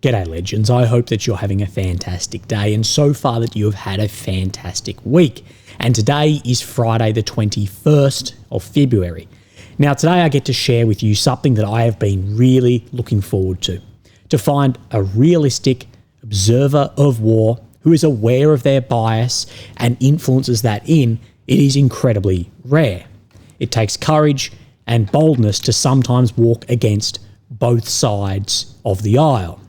G'day legends, I hope that you're having a fantastic day and so far that you have had a fantastic week. And today is Friday the 21st of February. Now today I get to share with you something that I have been really looking forward to find a realistic observer of war who is aware of their bias and influences that in. It is incredibly rare. It takes courage and boldness to sometimes walk against both sides of the aisle.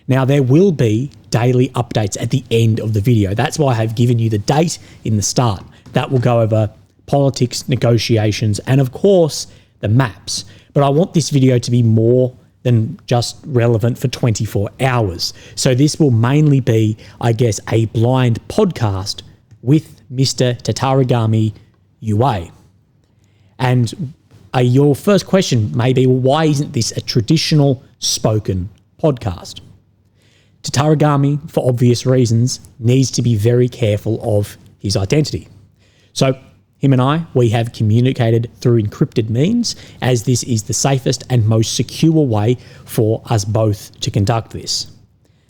Now, there will be daily updates at the end of the video. That's why I have given you the date in the start. That will go over politics, negotiations, and of course, the maps. But I want this video to be more than just relevant for 24 hours. So this will mainly be, I guess, a blind podcast with Mr. Tatarigami UA. And your first question may be, well, why isn't this a traditional spoken podcast? Tatarigami, for obvious reasons, needs to be very careful of his identity. So him and we have communicated through encrypted means, as this is the safest and most secure way for us both to conduct this.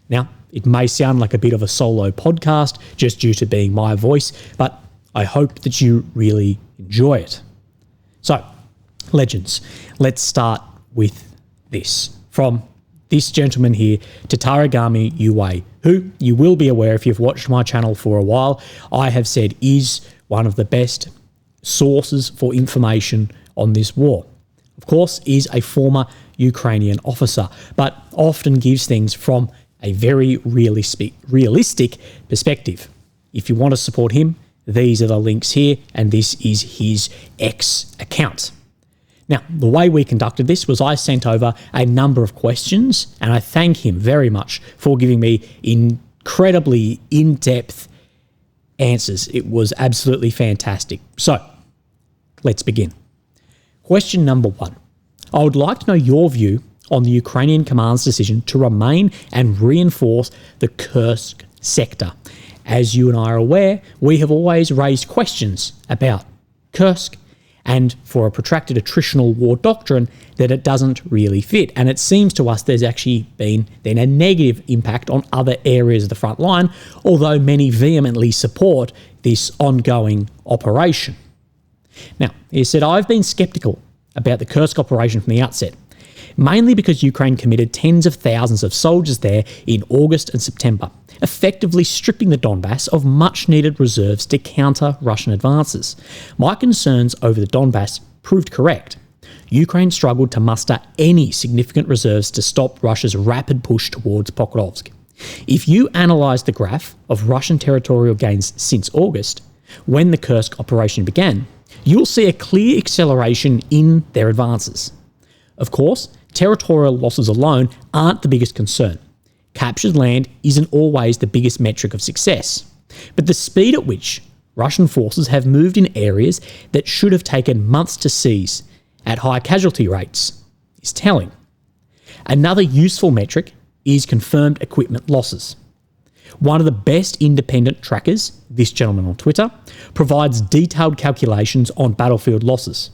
Now, it may sound like a bit of a solo podcast just due to being my voice, but I hope that you really enjoy it. So, legends, let's start with this. From this gentleman here, Tatarigami UA, who you will be aware if you've watched my channel for a while, I have said is one of the best sources for information on this war. Of course, is a former Ukrainian officer, but often gives things from a very realistic perspective. If you want to support him, these are the links here, and this is his X account. Now, the way we conducted this was I sent over a number of questions, and I thank him very much for giving me incredibly in-depth answers. It was absolutely fantastic. So, let's begin. Question number 1. I would like to know your view on the Ukrainian command's decision to remain and reinforce the Kursk sector. As you and I are aware, we have always raised questions about Kursk, and for a protracted attritional war doctrine that it doesn't really fit. And it seems to us there's actually been then a negative impact on other areas of the front line, although many vehemently support this ongoing operation. Now, he said, I've been sceptical about the Kursk operation from the outset, mainly because Ukraine committed tens of thousands of soldiers there in August and September, effectively stripping the Donbass of much-needed reserves to counter Russian advances. My concerns over the Donbass proved correct. Ukraine struggled to muster any significant reserves to stop Russia's rapid push towards Pokrovsk. If you analyse the graph of Russian territorial gains since August, when the Kursk operation began, you'll see a clear acceleration in their advances. Of course, territorial losses alone aren't the biggest concern. Captured land isn't always the biggest metric of success, but the speed at which Russian forces have moved in areas that should have taken months to seize at high casualty rates is telling. Another useful metric is confirmed equipment losses. One of the best independent trackers, this gentleman on Twitter, provides detailed calculations on battlefield losses.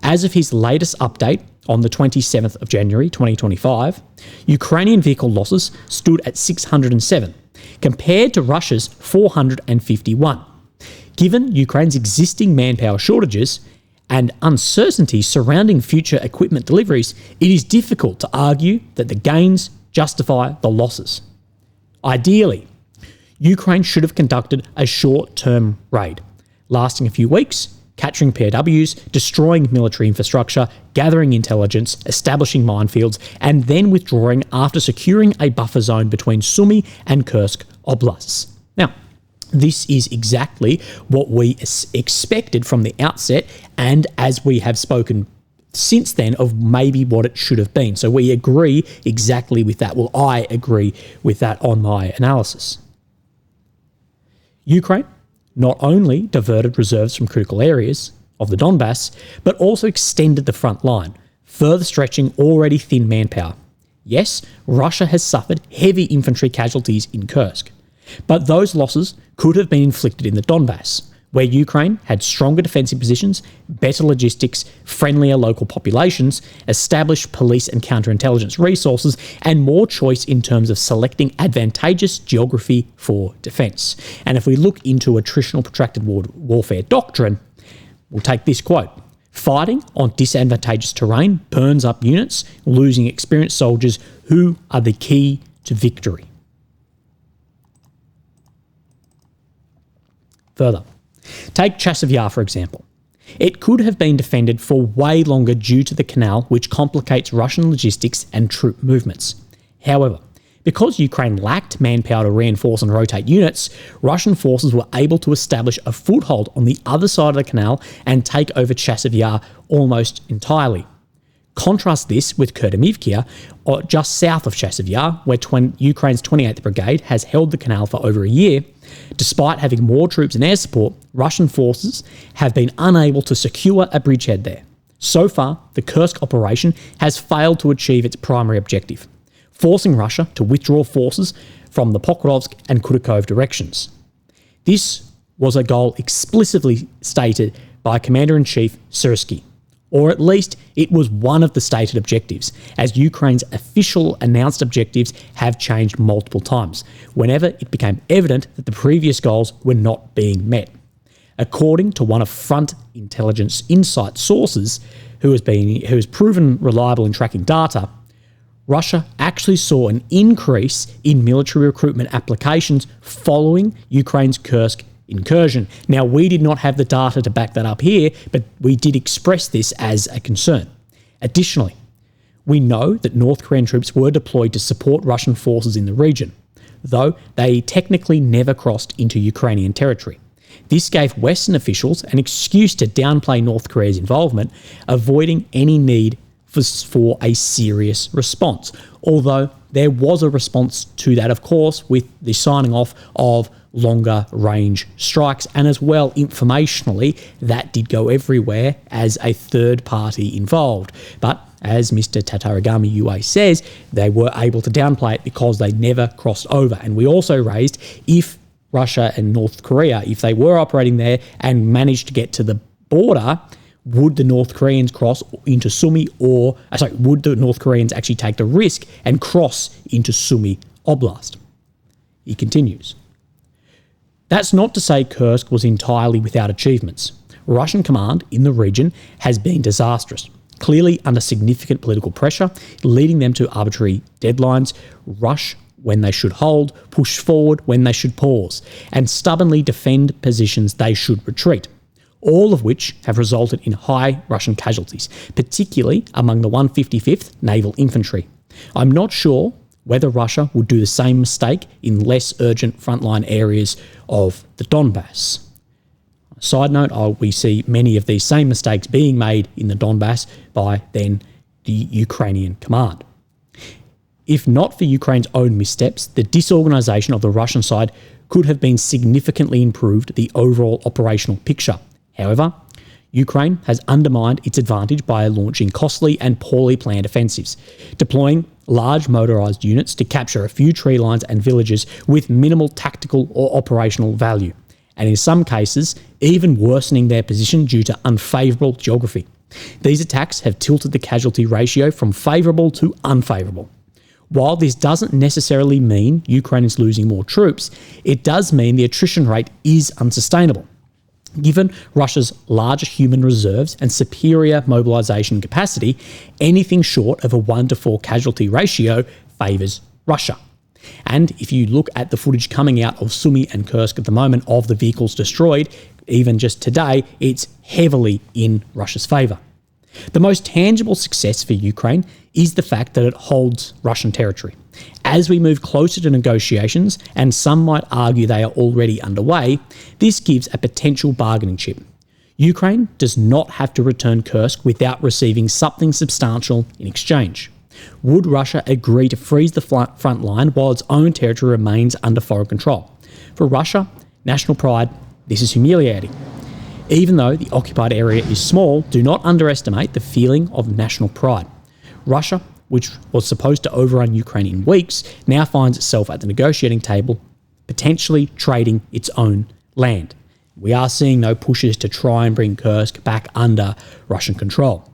As of his latest update on the 27th of January 2025, Ukrainian vehicle losses stood at 607, compared to Russia's 451. Given Ukraine's existing manpower shortages and uncertainty surrounding future equipment deliveries, it is difficult to argue that the gains justify the losses. Ideally, Ukraine should have conducted a short-term raid, lasting a few weeks, capturing POWs, destroying military infrastructure, gathering intelligence, establishing minefields, and then withdrawing after securing a buffer zone between Sumy and Kursk oblasts. Now, this is exactly what we expected from the outset, and as we have spoken since then of maybe what it should have been. So we agree exactly with that. Well, I agree with that on my analysis. Ukraine not only diverted reserves from critical areas of the Donbass, but also extended the front line, further stretching already thin manpower. Yes, Russia has suffered heavy infantry casualties in Kursk, but those losses could have been inflicted in the Donbass, where Ukraine had stronger defensive positions, better logistics, friendlier local populations, established police and counterintelligence resources, and more choice in terms of selecting advantageous geography for defence. And if we look into attritional protracted warfare doctrine, we'll take this quote: "Fighting on disadvantageous terrain burns up units, losing experienced soldiers who are the key to victory." Further, take Chasiv Yar, for example. It could have been defended for way longer due to the canal, which complicates Russian logistics and troop movements. However, because Ukraine lacked manpower to reinforce and rotate units, Russian forces were able to establish a foothold on the other side of the canal and take over Chasiv Yar almost entirely. Contrast this with Kurdamivka, just south of Chasiv Yar, where Ukraine's 28th Brigade has held the canal for over a year. Despite having more troops and air support, Russian forces have been unable to secure a bridgehead there. So far, the Kursk operation has failed to achieve its primary objective, forcing Russia to withdraw forces from the Pokrovsk and Kudakov directions. This was a goal explicitly stated by Commander-in-Chief Syrsky, or at least it was one of the stated objectives, as Ukraine's official announced objectives have changed multiple times, whenever it became evident that the previous goals were not being met. According to one of Front Intelligence Insight sources, who has proven reliable in tracking data, Russia actually saw an increase in military recruitment applications following Ukraine's Kursk incursion. Now, we did not have the data to back that up here, but we did express this as a concern. Additionally, we know that North Korean troops were deployed to support Russian forces in the region, though they technically never crossed into Ukrainian territory. This gave Western officials an excuse to downplay North Korea's involvement, avoiding any need for a serious response. Although there was a response to that, of course, with the signing off of longer range strikes, and as well, informationally, that did go everywhere as a third party involved. But as Mr. Tatarigami UA says, they were able to downplay it because they never crossed over. And we also raised, if Russia and North Korea, if they were operating there and managed to get to the border, would the North Koreans cross into Sumy, would the North Koreans actually take the risk and cross into Sumy Oblast? He continues. That's not to say Kursk was entirely without achievements. Russian command in the region has been disastrous, clearly under significant political pressure, leading them to arbitrary deadlines, rush when they should hold, push forward when they should pause, and stubbornly defend positions they should retreat, all of which have resulted in high Russian casualties, particularly among the 155th Naval Infantry. I'm not sure whether Russia would do the same mistake in less urgent frontline areas of the Donbass. Side note, we see many of these same mistakes being made in the Donbass by then the Ukrainian command. If not for Ukraine's own missteps, the disorganisation of the Russian side could have been significantly improved the overall operational picture. However, Ukraine has undermined its advantage by launching costly and poorly planned offensives, deploying large motorised units to capture a few tree lines and villages with minimal tactical or operational value, and in some cases, even worsening their position due to unfavourable geography. These attacks have tilted the casualty ratio from favourable to unfavourable. While this doesn't necessarily mean Ukraine is losing more troops, it does mean the attrition rate is unsustainable. Given Russia's larger human reserves and superior mobilisation capacity, anything short of a 1-to-4 casualty ratio favours Russia. And if you look at the footage coming out of Sumy and Kursk at the moment of the vehicles destroyed, even just today, it's heavily in Russia's favour. The most tangible success for Ukraine is the fact that it holds Russian territory. As we move closer to negotiations, and some might argue they are already underway, this gives a potential bargaining chip. Ukraine does not have to return Kursk without receiving something substantial in exchange. Would Russia agree to freeze the front line while its own territory remains under foreign control? For Russia, national pride, this is humiliating. Even though the occupied area is small, do not underestimate the feeling of national pride. Russia, which was supposed to overrun Ukraine in weeks, now finds itself at the negotiating table, potentially trading its own land. We are seeing no pushes to try and bring Kursk back under Russian control.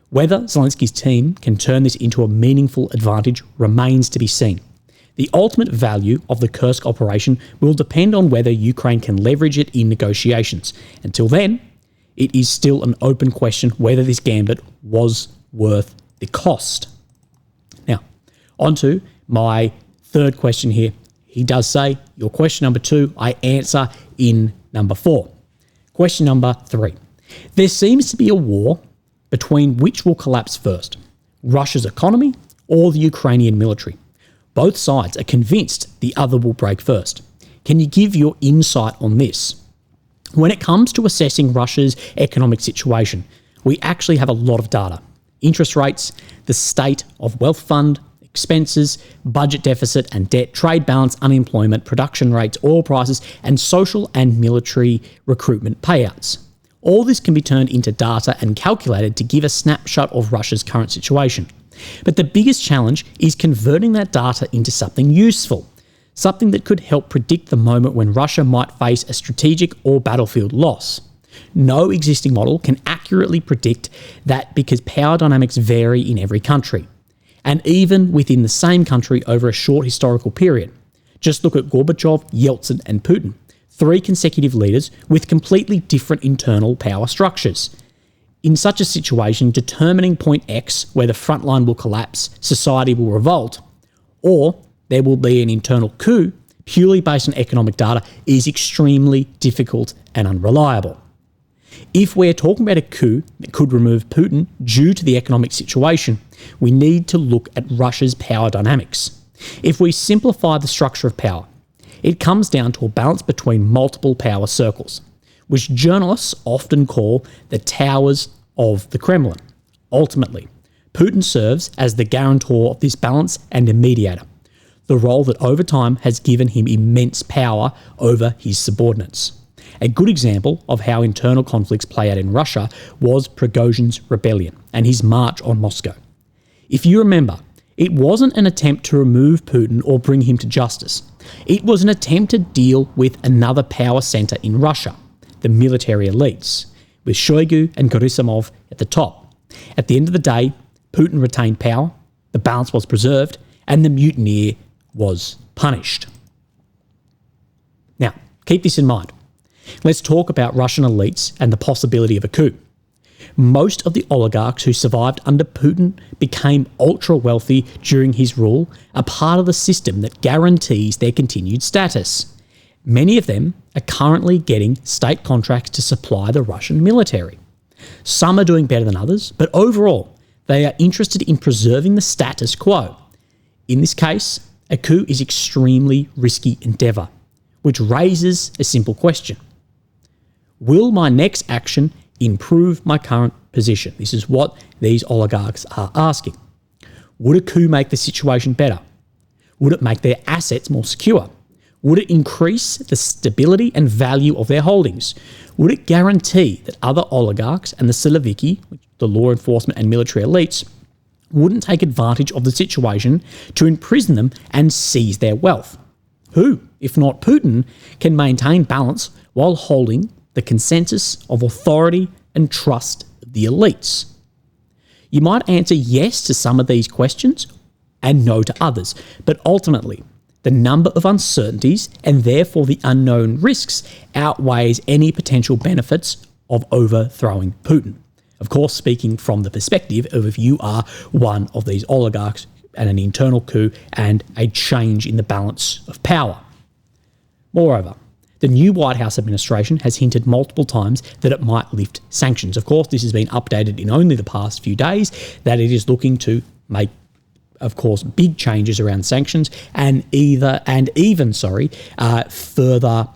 Whether Zelensky's team can turn this into a meaningful advantage remains to be seen. The ultimate value of the Kursk operation will depend on whether Ukraine can leverage it in negotiations. Until then, it is still an open question whether this gambit was worth the cost. Now, on to my third question here. He does say, your question number 2, I answer in number 4. Question number 3. There seems to be a war between which will collapse first, Russia's economy or the Ukrainian military. Both sides are convinced the other will break first. Can you give your insight on this? When it comes to assessing Russia's economic situation, we actually have a lot of data. Interest rates, the state of wealth fund, expenses, budget deficit and debt, trade balance, unemployment, production rates, oil prices, and social and military recruitment payouts. All this can be turned into data and calculated to give a snapshot of Russia's current situation. But the biggest challenge is converting that data into something useful, something that could help predict the moment when Russia might face a strategic or battlefield loss. No existing model can accurately predict that because power dynamics vary in every country, and even within the same country over a short historical period. Just look at Gorbachev, Yeltsin, and Putin. 3 consecutive leaders with completely different internal power structures. In such a situation, determining point X, where the front line will collapse, society will revolt, or there will be an internal coup purely based on economic data, is extremely difficult and unreliable. If we're talking about a coup that could remove Putin due to the economic situation, we need to look at Russia's power dynamics. If we simplify the structure of power, it comes down to a balance between multiple power circles, which journalists often call the towers of the Kremlin. Ultimately, Putin serves as the guarantor of this balance and a mediator, the role that over time has given him immense power over his subordinates. A good example of how internal conflicts play out in Russia was Prigozhin's rebellion and his march on Moscow. If you remember, it wasn't an attempt to remove Putin or bring him to justice. It was an attempt to deal with another power centre in Russia, the military elites, with Shoigu and Gerasimov at the top. At the end of the day, Putin retained power, the balance was preserved, and the mutineer was punished. Now, keep this in mind. Let's talk about Russian elites and the possibility of a coup. Most of the oligarchs who survived under Putin became ultra-wealthy during his rule, a part of the system that guarantees their continued status. Many of them are currently getting state contracts to supply the Russian military. Some are doing better than others, but overall, they are interested in preserving the status quo. In this case, a coup is extremely risky endeavour, which raises a simple question. Will my next action improve my current position? This is what these oligarchs are asking. Would a coup make the situation better? Would it make their assets more secure? Would it increase the stability and value of their holdings? Would it guarantee that other oligarchs and the Siloviki, the law enforcement and military elites, wouldn't take advantage of the situation to imprison them and seize their wealth? Who, if not Putin, can maintain balance while holding the consensus of authority and trust of the elites? You might answer yes to some of these questions and no to others, but ultimately, the number of uncertainties and therefore the unknown risks outweighs any potential benefits of overthrowing Putin. Of course, speaking from the perspective of if you are one of these oligarchs and an internal coup and a change in the balance of power. Moreover, the new White House administration has hinted multiple times that it might lift sanctions. Of course, this has been updated in only the past few days, that it is looking to make, of course, big changes around sanctions and even further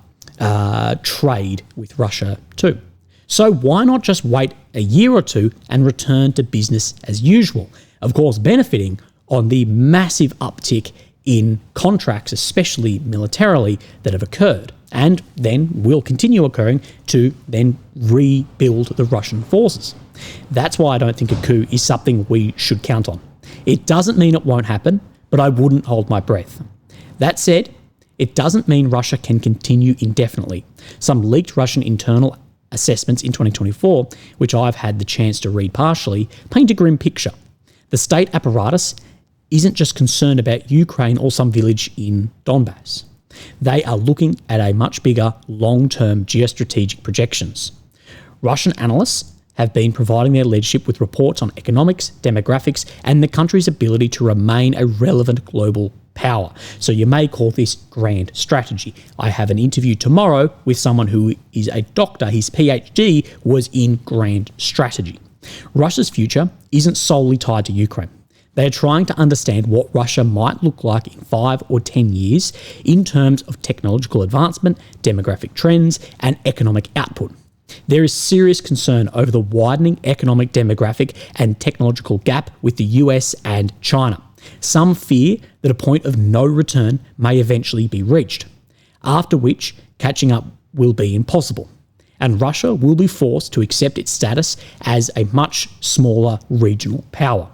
trade with Russia too. So why not just wait a year or two and return to business as usual? Of course, benefiting on the massive uptick in contracts, especially militarily, that have occurred and then will continue occurring to then rebuild the Russian forces. That's why I don't think a coup is something we should count on. It doesn't mean it won't happen, but I wouldn't hold my breath. That said, It doesn't mean Russia can continue indefinitely. Some leaked Russian internal assessments in 2024, which I've had the chance to read partially, paint a grim picture. The state apparatus isn't just concerned about Ukraine or some village in Donbass. They are looking at a much bigger, long-term geostrategic projections. Russian analysts have been providing their leadership with reports on economics, demographics, and the country's ability to remain a relevant global power. So you may call this grand strategy. I have an interview tomorrow with someone who is a doctor. His PhD was in grand strategy. Russia's future isn't solely tied to Ukraine. They are trying to understand what Russia might look like in 5 or 10 years in terms of technological advancement, demographic trends, and economic output. There is serious concern over the widening economic, demographic, and technological gap with the US and China. Some fear that a point of no return may eventually be reached, after which catching up will be impossible, and Russia will be forced to accept its status as a much smaller regional power.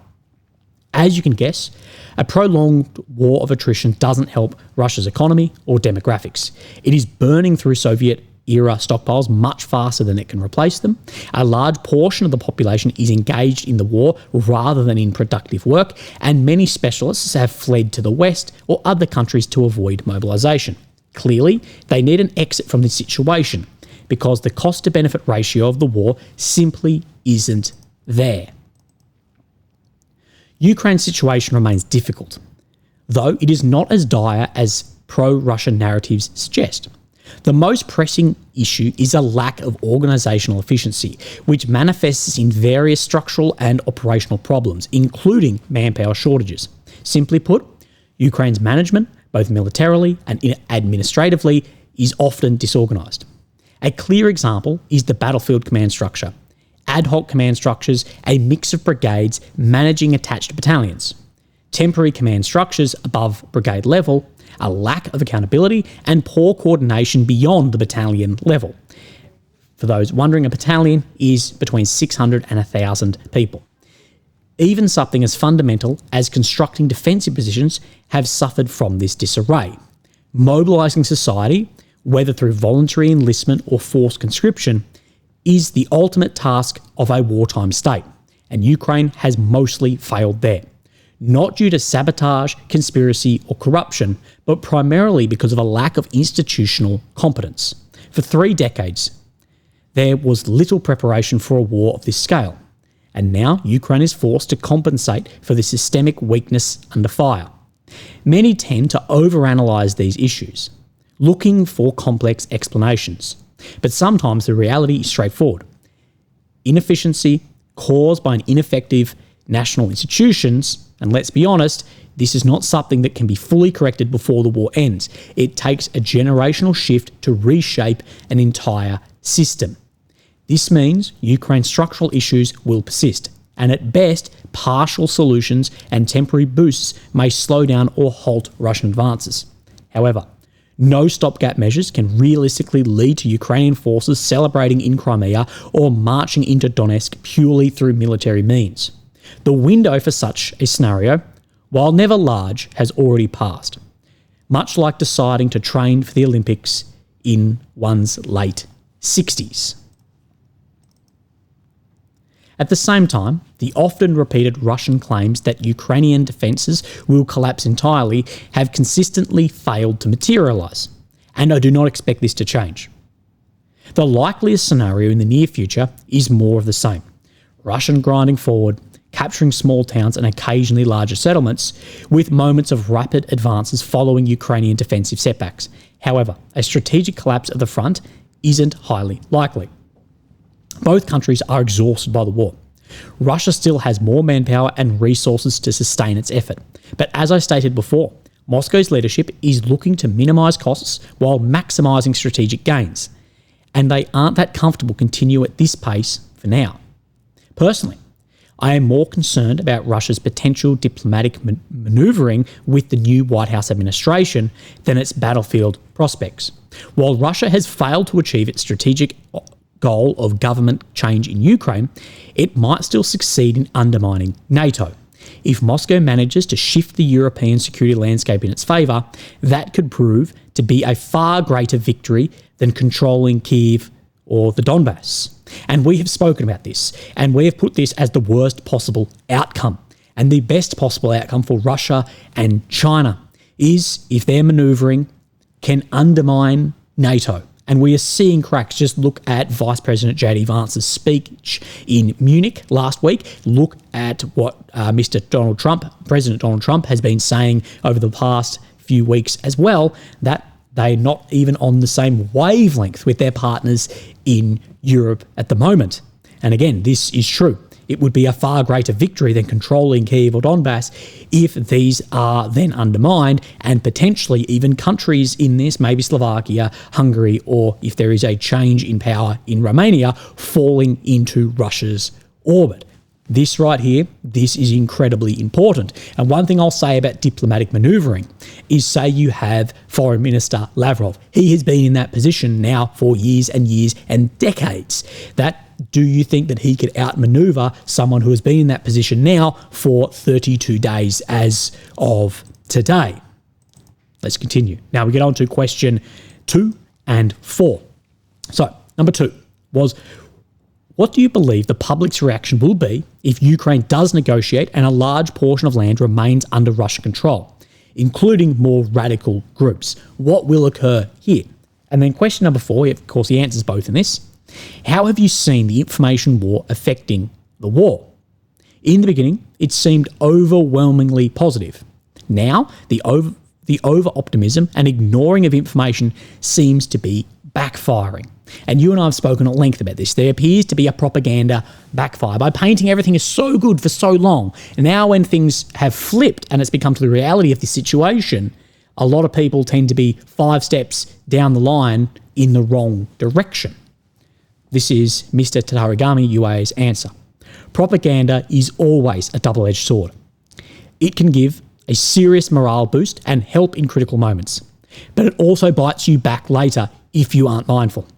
As you can guess, a prolonged war of attrition doesn't help Russia's economy or demographics. It is burning through Soviet-era stockpiles much faster than it can replace them. A large portion of the population is engaged in the war rather than in productive work, and many specialists have fled to the West or other countries to avoid mobilisation. Clearly, they need an exit from this situation because the cost-to-benefit ratio of the war simply isn't there. Ukraine's situation remains difficult, though it is not as dire as pro-Russian narratives suggest. The most pressing issue is a lack of organisational efficiency, which manifests in various structural and operational problems, including manpower shortages. Simply put, Ukraine's management, both militarily and administratively, is often disorganised. A clear example is the battlefield command structure. Ad hoc command structures, a mix of brigades managing attached battalions, temporary command structures above brigade level, a lack of accountability, and poor coordination beyond the battalion level. For those wondering, a battalion is between 600 and 1,000 people. Even something as fundamental as constructing defensive positions have suffered from this disarray. Mobilising society, whether through voluntary enlistment or forced conscription, is the ultimate task of a wartime state, and Ukraine has mostly failed there. Not due to sabotage, conspiracy, or corruption, but primarily because of a lack of institutional competence. For 3 decades, there was little preparation for a war of this scale, and now Ukraine is forced to compensate for the systemic weakness under fire. Many tend to overanalyze these issues, looking for complex explanations. But sometimes the reality is straightforward. Inefficiency caused by an ineffective national institutions, and let's be honest, this is not something that can be fully corrected before the war ends. It takes a generational shift to reshape an entire system. This means Ukraine's structural issues will persist, and at best, partial solutions and temporary boosts may slow down or halt Russian advances. However, no stopgap measures can realistically lead to Ukrainian forces celebrating in Crimea or marching into Donetsk purely through military means. The window for such a scenario, while never large, has already passed, much like deciding to train for the Olympics in one's late 60s. At the same time, the often repeated Russian claims that Ukrainian defences will collapse entirely have consistently failed to materialise, and I do not expect this to change. The likeliest scenario in the near future is more of the same. Russian grinding forward, capturing small towns and occasionally larger settlements, with moments of rapid advances following Ukrainian defensive setbacks. However, a strategic collapse of the front isn't highly likely. Both countries are exhausted by the war. Russia still has more manpower and resources to sustain its effort. But as I stated before, Moscow's leadership is looking to minimise costs while maximising strategic gains. And they aren't that comfortable continue at this pace for now. Personally, I am more concerned about Russia's potential diplomatic manoeuvring with the new White House administration than its battlefield prospects. While Russia has failed to achieve its strategic goal of government change in Ukraine, it might still succeed in undermining NATO. If Moscow manages to shift the European security landscape in its favour, that could prove to be a far greater victory than controlling Kyiv or the Donbass. And we have spoken about this, and we have put this as the worst possible outcome. And the best possible outcome for Russia and China is if their manoeuvring can undermine NATO. And we are seeing cracks. Just look at Vice President J.D. Vance's speech in Munich last week. Look at what President Donald Trump has been saying over the past few weeks as well, that they're not even on the same wavelength with their partners in Europe at the moment. And again, this is true. It would be a far greater victory than controlling Kyiv or Donbass if these are then undermined, and potentially even countries in this, maybe Slovakia, Hungary, or if there is a change in power in Romania, falling into Russia's orbit. This right here, this is incredibly important. And one thing I'll say about diplomatic manoeuvring is, say you have Foreign Minister Lavrov. He has been in that position now for years and years and decades. Do you think that he could outmaneuver someone who has been in that position now for 32 days as of today? Let's continue. Now we get on to question 2 and 4. So, number 2 was, what do you believe the public's reaction will be if Ukraine does negotiate and a large portion of land remains under Russian control, including more radical groups? What will occur here? And then question number 4, of course, he answers both in this. How have you seen the information war affecting the war? In the beginning, it seemed overwhelmingly positive. Now, the over-optimism and ignoring of information seems to be backfiring. And you and I have spoken at length about this. There appears to be a propaganda backfire by painting everything as so good for so long. And now when things have flipped and it's become to the reality of the situation, a lot of people tend to be 5 steps down the line in the wrong direction. This is Mr. Tatarigami UA's answer. Propaganda is always a double-edged sword. It can give a serious morale boost and help in critical moments, but it also bites you back later if you aren't mindful.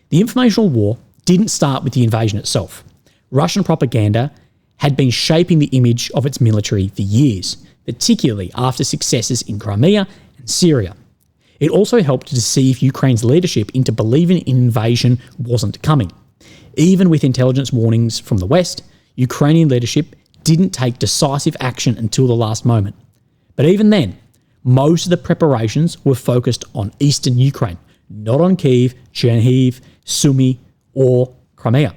The informational war didn't start with the invasion itself. Russian propaganda had been shaping the image of its military for years, particularly after successes in Crimea and Syria. It also helped to deceive Ukraine's leadership into believing an invasion wasn't coming. Even with intelligence warnings from the West, Ukrainian leadership didn't take decisive action until the last moment. But even then, most of the preparations were focused on eastern Ukraine, not on Kyiv, Chernihiv, Sumy, or Crimea.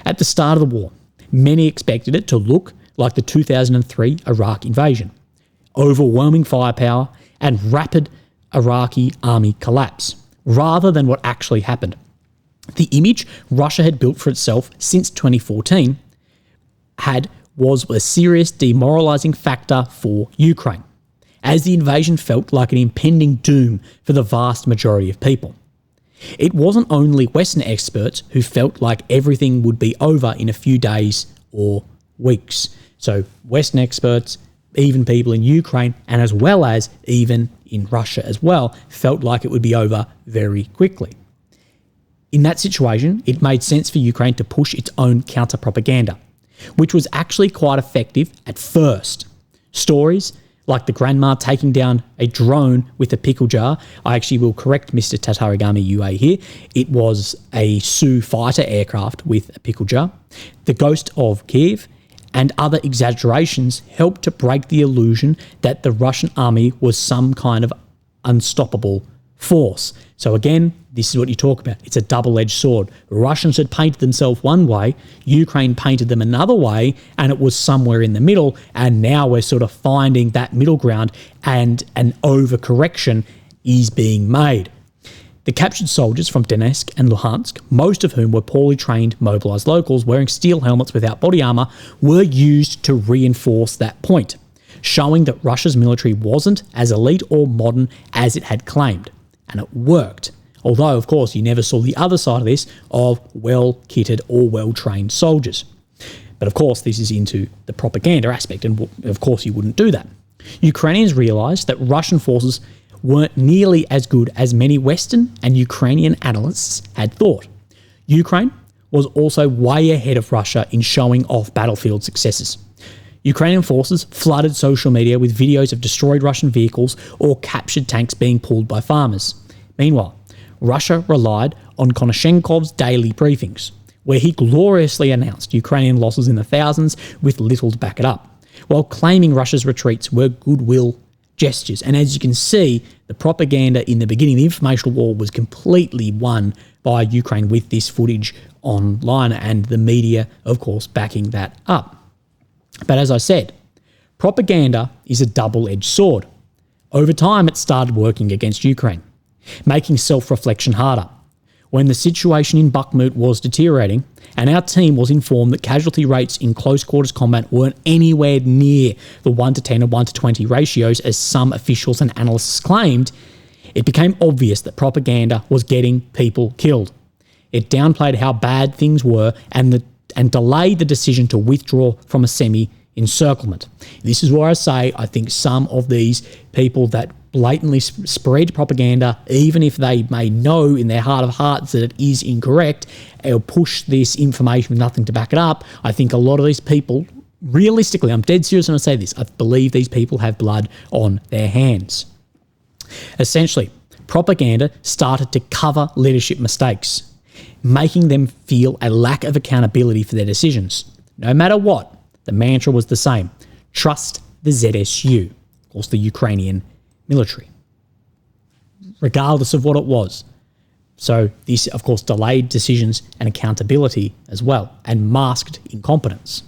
At the start of the war, many expected it to look like the 2003 Iraq invasion. Overwhelming firepower and rapid Iraqi army collapse, rather than what actually happened. The image Russia had built for itself since 2014 was a serious demoralising factor for Ukraine, as the invasion felt like an impending doom for the vast majority of people. It wasn't only Western experts who felt like everything would be over in a few days or weeks. So Western experts, even people in Ukraine, and as well as even in Russia as well, felt like it would be over very quickly. In that situation, it made sense for Ukraine to push its own counter-propaganda, which was actually quite effective at first. Stories like the grandma taking down a drone with a pickle jar. I actually will correct Mr. Tatarigami UA here. It was a Su fighter aircraft with a pickle jar. The ghost of Kyiv and other exaggerations helped to break the illusion that the Russian army was some kind of unstoppable force. So again, this is what you talk about. It's a double-edged sword. Russians had painted themselves one way, Ukraine painted them another way, and it was somewhere in the middle, and now we're sort of finding that middle ground, and an overcorrection is being made. The captured soldiers from Donetsk and Luhansk, most of whom were poorly trained mobilised locals wearing steel helmets without body armour, were used to reinforce that point, showing that Russia's military wasn't as elite or modern as it had claimed. And it worked. Although, of course, you never saw the other side of this of well-kitted or well-trained soldiers. But of course, this is into the propaganda aspect, and of course you wouldn't do that. Ukrainians realised that Russian forces weren't nearly as good as many Western and Ukrainian analysts had thought. Ukraine was also way ahead of Russia in showing off battlefield successes. Ukrainian forces flooded social media with videos of destroyed Russian vehicles or captured tanks being pulled by farmers. Meanwhile, Russia relied on Konashenkov's daily briefings, where he gloriously announced Ukrainian losses in the thousands with little to back it up, while claiming Russia's retreats were goodwill gestures. And as you can see, the propaganda in the beginning of the information war was completely won by Ukraine with this footage online and the media, of course, backing that up. But as I said, propaganda is a double-edged sword. Over time, it started working against Ukraine, making self-reflection harder. When the situation in Bakhmut was deteriorating, and our team was informed that casualty rates in close quarters combat weren't anywhere near the 1 to 10 or 1 to 20 ratios as some officials and analysts claimed, it became obvious that propaganda was getting people killed. It downplayed how bad things were and delayed the decision to withdraw from a semi-encirclement. This is where I say I think some of these people that blatantly spread propaganda, even if they may know in their heart of hearts that it is incorrect, or push this information with nothing to back it up, I think a lot of these people, realistically, I'm dead serious when I say this, I believe these people have blood on their hands. Essentially, propaganda started to cover leadership mistakes, making them feel a lack of accountability for their decisions. No matter what, the mantra was the same: trust the ZSU, of course the Ukrainian military, regardless of what it was. So this, of course, delayed decisions and accountability as well, and masked incompetence.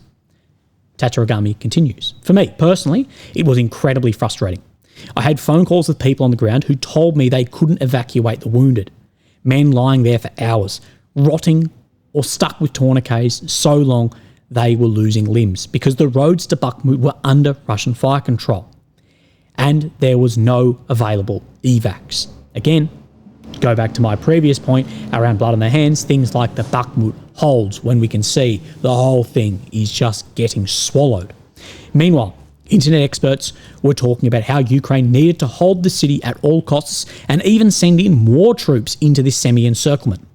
Tatarigami continues. For me, personally, it was incredibly frustrating. I had phone calls with people on the ground who told me they couldn't evacuate the wounded. Men lying there for hours, rotting or stuck with tourniquets so long they were losing limbs because the roads to Bakhmut were under Russian fire control. And there was no available evacs. Again, go back to my previous point around blood on their hands, things like the Bakhmut holds when we can see the whole thing is just getting swallowed. Meanwhile, internet experts were talking about how Ukraine needed to hold the city at all costs and even send in more troops into this semi-encirclement.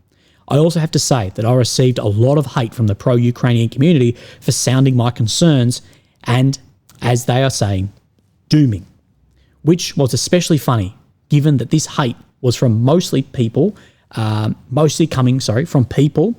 I also have to say that I received a lot of hate from the pro-Ukrainian community for sounding my concerns and, as they are saying, dooming, which was especially funny given that this hate was from mostly coming from people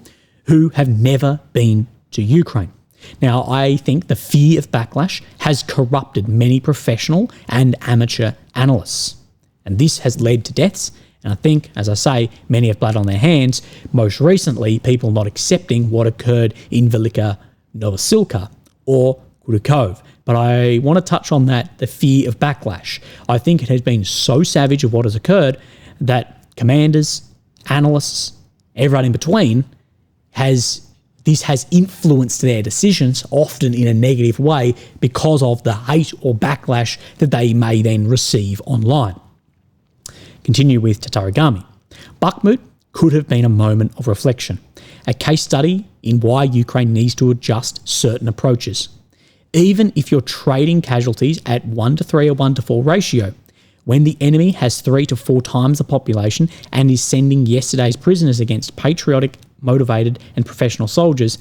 who have never been to Ukraine. Now, I think the fear of backlash has corrupted many professional and amateur analysts, and this has led to deaths. And I think, as I say, many have blood on their hands, most recently people not accepting what occurred in Velyka Novosilka or Kursk. But I want to touch on that, the fear of backlash. I think it has been so savage of what has occurred that commanders, analysts, everyone in between, this has influenced their decisions, often in a negative way, because of the hate or backlash that they may then receive online. Continue with Tatarigami. Bakhmut could have been a moment of reflection, a case study in why Ukraine needs to adjust certain approaches. Even if you're trading casualties at 1 to 3 or 1 to 4 ratio, when the enemy has 3 to 4 times the population and is sending yesterday's prisoners against patriotic, motivated and professional soldiers,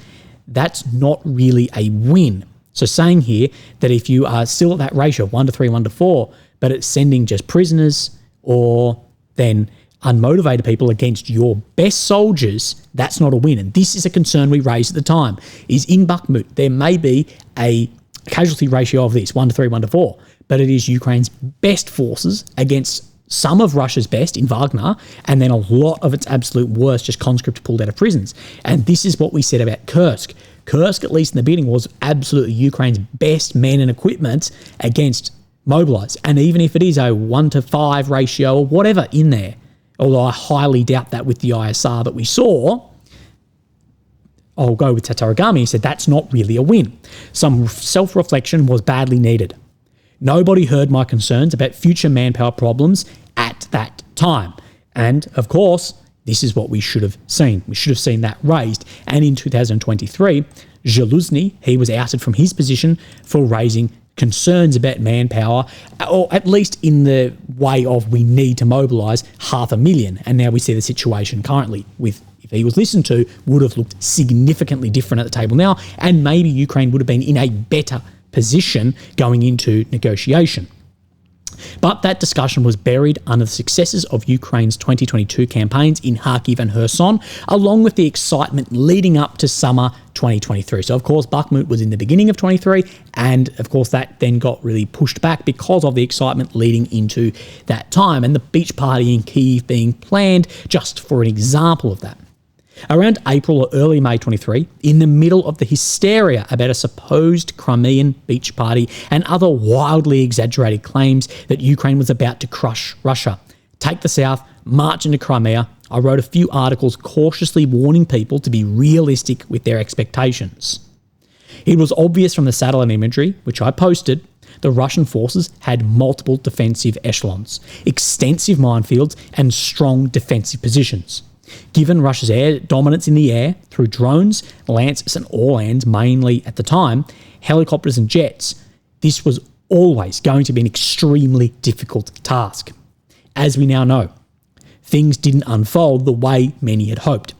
that's not really a win. So saying here that if you are still at that ratio, 1 to 3, 1 to 4, but it's sending just prisoners or then unmotivated people against your best soldiers, that's not a win. And this is a concern we raised at the time, is in Bakhmut, there may be a casualty ratio of this, 1 to 3, 1 to 4, but it is Ukraine's best forces against some of Russia's best in Wagner, and then a lot of its absolute worst, just conscripts pulled out of prisons. And this is what we said about Kursk. Kursk, at least in the beginning, was absolutely Ukraine's best men and equipment against mobilised. And even if it is a 1 to 5 ratio or whatever in there, although I highly doubt that with the ISR that we saw, I'll go with Tatarigami. He said that's not really a win. Some self-reflection was badly needed. Nobody heard my concerns about future manpower problems at that time. And, of course, this is what we should have seen. We should have seen that raised. And in 2023, Zaluzny, he was ousted from his position for raising concerns about manpower, or at least in the way of we need to mobilise 500,000. And now we see the situation currently with, if he was listened to, would have looked significantly different at the table now, and maybe Ukraine would have been in a better position going into negotiation. But that discussion was buried under the successes of Ukraine's 2022 campaigns in Kharkiv and Kherson, along with the excitement leading up to summer 2023. So, of course, Bakhmut was in the beginning of 23, and, of course, that then got really pushed back because of the excitement leading into that time and the beach party in Kyiv being planned, just for an example of that. Around April or early May 23, in the middle of the hysteria about a supposed Crimean beach party and other wildly exaggerated claims that Ukraine was about to crush Russia, take the south, march into Crimea, I wrote a few articles cautiously warning people to be realistic with their expectations. It was obvious from the satellite imagery, which I posted, the Russian forces had multiple defensive echelons, extensive minefields, and strong defensive positions. Given Russia's air dominance in the air through drones, Lancers and Orlans mainly at the time, helicopters and jets, this was always going to be an extremely difficult task. As we now know, things didn't unfold the way many had hoped.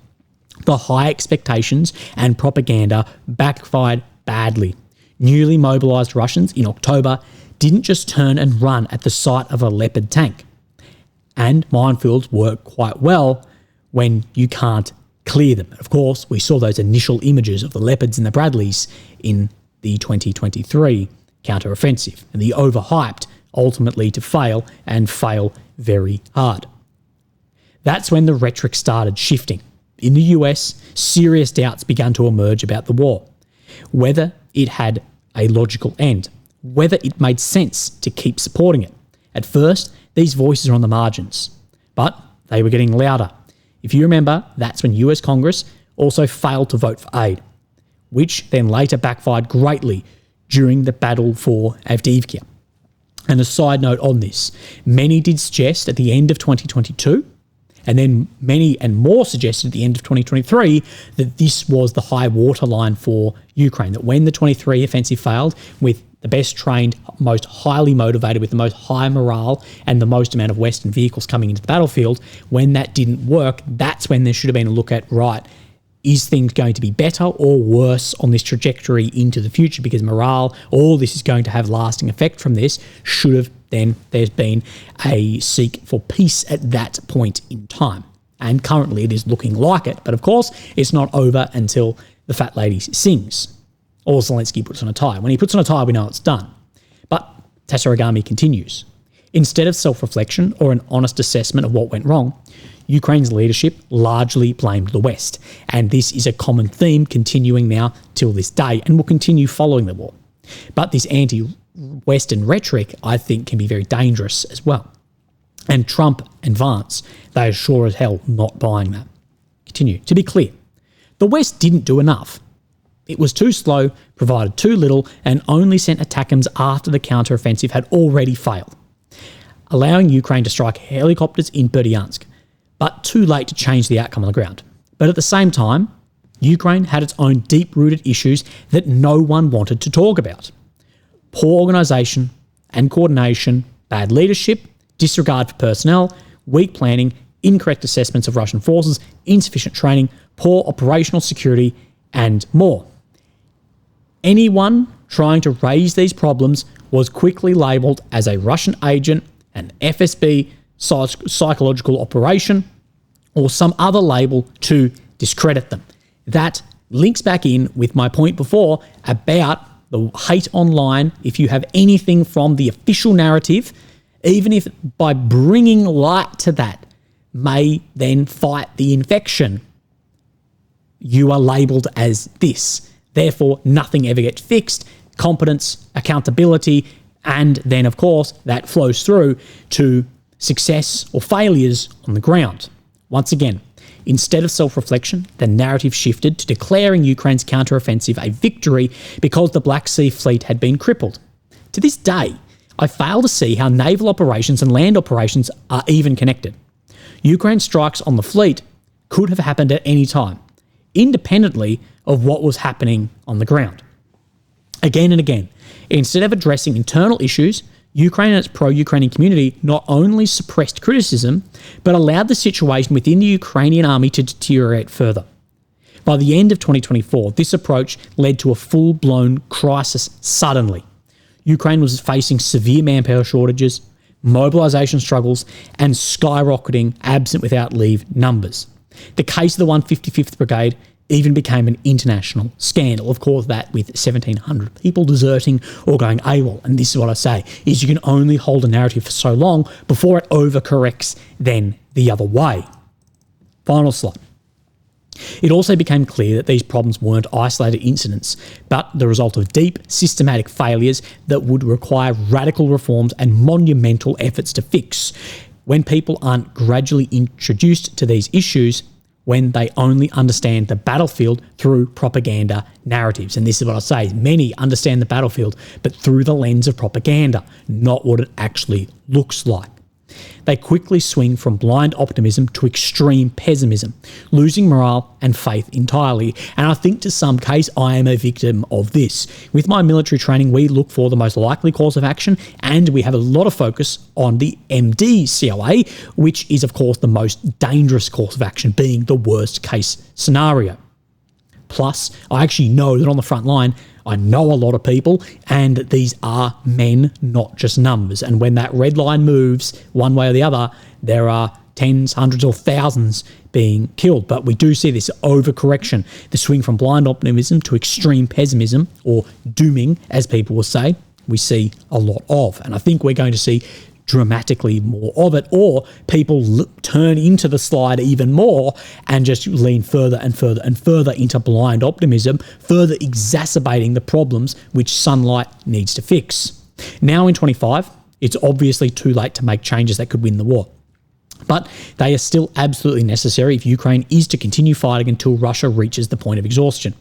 The high expectations and propaganda backfired badly. Newly mobilised Russians in October didn't just turn and run at the sight of a Leopard tank. And minefields work quite well when you can't clear them. Of course, we saw those initial images of the Leopards and the Bradleys in the 2023 counter-offensive, and the overhyped ultimately to fail and fail very hard. That's when the rhetoric started shifting. In the US, serious doubts began to emerge about the war, whether it had a logical end, whether it made sense to keep supporting it. At first, these voices are on the margins, but they were getting louder. If you remember, that's when US Congress also failed to vote for aid, which then later backfired greatly during the battle for Avdiivka. And a side note on this, many did suggest at the end of 2022, and then many and more suggested at the end of 2023, that this was the high waterline for Ukraine, that when the 23 offensive failed, with the best trained, most highly motivated, with the most high morale and the most amount of Western vehicles coming into the battlefield, when that didn't work, that's when there should have been a look at, right, is things going to be better or worse on this trajectory into the future? Because morale, all this is going to have lasting effect from this, should have then there's been a seek for peace at that point in time. And currently it is looking like it. But of course, it's not over until the fat lady sings. Or Zelensky puts on a tie. When he puts on a tie, we know it's done. But Tatarigami continues. Instead of self-reflection or an honest assessment of what went wrong, Ukraine's leadership largely blamed the West. And this is a common theme continuing now till this day and will continue following the war. But this anti-Western rhetoric, I think, can be very dangerous as well. And Trump and Vance, they are sure as hell not buying that. Continue. To be clear, the West didn't do enough. It was too slow, provided too little, and only sent attackers after the counter-offensive had already failed, allowing Ukraine to strike helicopters in Berdyansk, but too late to change the outcome on the ground. But at the same time, Ukraine had its own deep-rooted issues that no one wanted to talk about. Poor organisation and coordination, bad leadership, disregard for personnel, weak planning, incorrect assessments of Russian forces, insufficient training, poor operational security, and more. Anyone trying to raise these problems was quickly labelled as a Russian agent, an FSB psychological operation, or some other label to discredit them. That links back in with my point before about the hate online. If you have anything from the official narrative, even if by bringing light to that may then fight the infection, you are labelled as this. Therefore, nothing ever gets fixed. Competence, accountability, and then, of course, that flows through to success or failures on the ground. Once again, instead of self-reflection, the narrative shifted to declaring Ukraine's counter-offensive a victory because the Black Sea Fleet had been crippled. To this day, I fail to see how naval operations and land operations are even connected. Ukraine's strikes on the fleet could have happened at any time, independently of what was happening on the ground. Again and again, instead of addressing internal issues, Ukraine and its pro-Ukrainian community not only suppressed criticism, but allowed the situation within the Ukrainian army to deteriorate further. By the end of 2024, this approach led to a full-blown crisis suddenly. Ukraine was facing severe manpower shortages, mobilisation struggles, and skyrocketing absent without leave numbers. The case of the 155th Brigade even became an international scandal. Of course, that with 1,700 people deserting or going AWOL. And this is what I say, is you can only hold a narrative for so long before it overcorrects then the other way. Final slide. It also became clear that these problems weren't isolated incidents, but the result of deep, systematic failures that would require radical reforms and monumental efforts to fix. When people aren't gradually introduced to these issues, when they only understand the battlefield through propaganda narratives. And this is what I say, many understand the battlefield, but through the lens of propaganda, not what it actually looks like. They quickly swing from blind optimism to extreme pessimism, losing morale and faith entirely. And I think to some case, I am a victim of this. With my military training, we look for the most likely course of action, and we have a lot of focus on the MD COA, which is, of course, the most dangerous course of action, being the worst case scenario. Plus, I actually know that on the front line, I know a lot of people, and these are men, not just numbers. And when that red line moves one way or the other, there are tens, hundreds or thousands being killed. But we do see this overcorrection, the swing from blind optimism to extreme pessimism, or dooming, as people will say, we see a lot of. And I think we're going to see dramatically more of it, or people turn into the slide even more and just lean further and further and further into blind optimism, further exacerbating the problems which sunlight needs to fix. Now in 25, it's obviously too late to make changes that could win the war. But they are still absolutely necessary if Ukraine is to continue fighting until Russia reaches the point of exhaustion.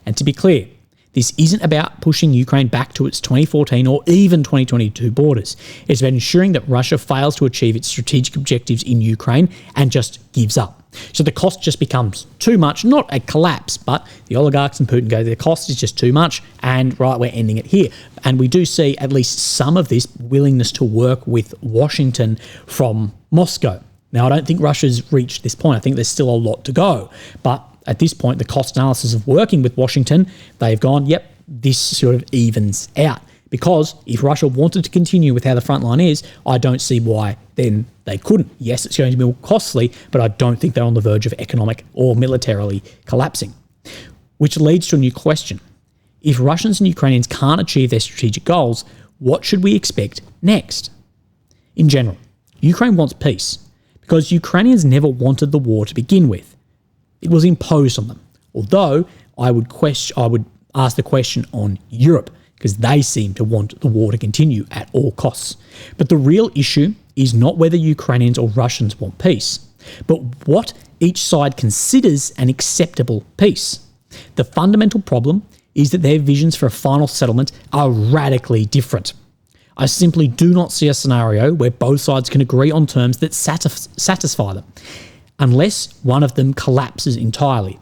And to be clear, this isn't about pushing Ukraine back to its 2014 or even 2022 borders. It's about ensuring that Russia fails to achieve its strategic objectives in Ukraine and just gives up. So the cost just becomes too much, not a collapse, but the oligarchs and Putin go, the cost is just too much, and right, we're ending it here. And we do see at least some of this willingness to work with Washington from Moscow. Now, I don't think Russia's reached this point. I think there's still a lot to go. But at this point, the cost analysis of working with Washington, they've gone, yep, this sort of evens out. Because if Russia wanted to continue with how the front line is, I don't see why then they couldn't. Yes, it's going to be more costly, but I don't think they're on the verge of economic or militarily collapsing. Which leads to a new question. If Russians and Ukrainians can't achieve their strategic goals, what should we expect next? In general, Ukraine wants peace, because Ukrainians never wanted the war to begin with. It was imposed on them. Although I would ask the question on Europe, because they seem to want the war to continue at all costs. But the real issue is not whether Ukrainians or Russians want peace, but what each side considers an acceptable peace. The fundamental problem is that their visions for a final settlement are radically different. I simply do not see a scenario where both sides can agree on terms that satisfy them, unless one of them collapses entirely.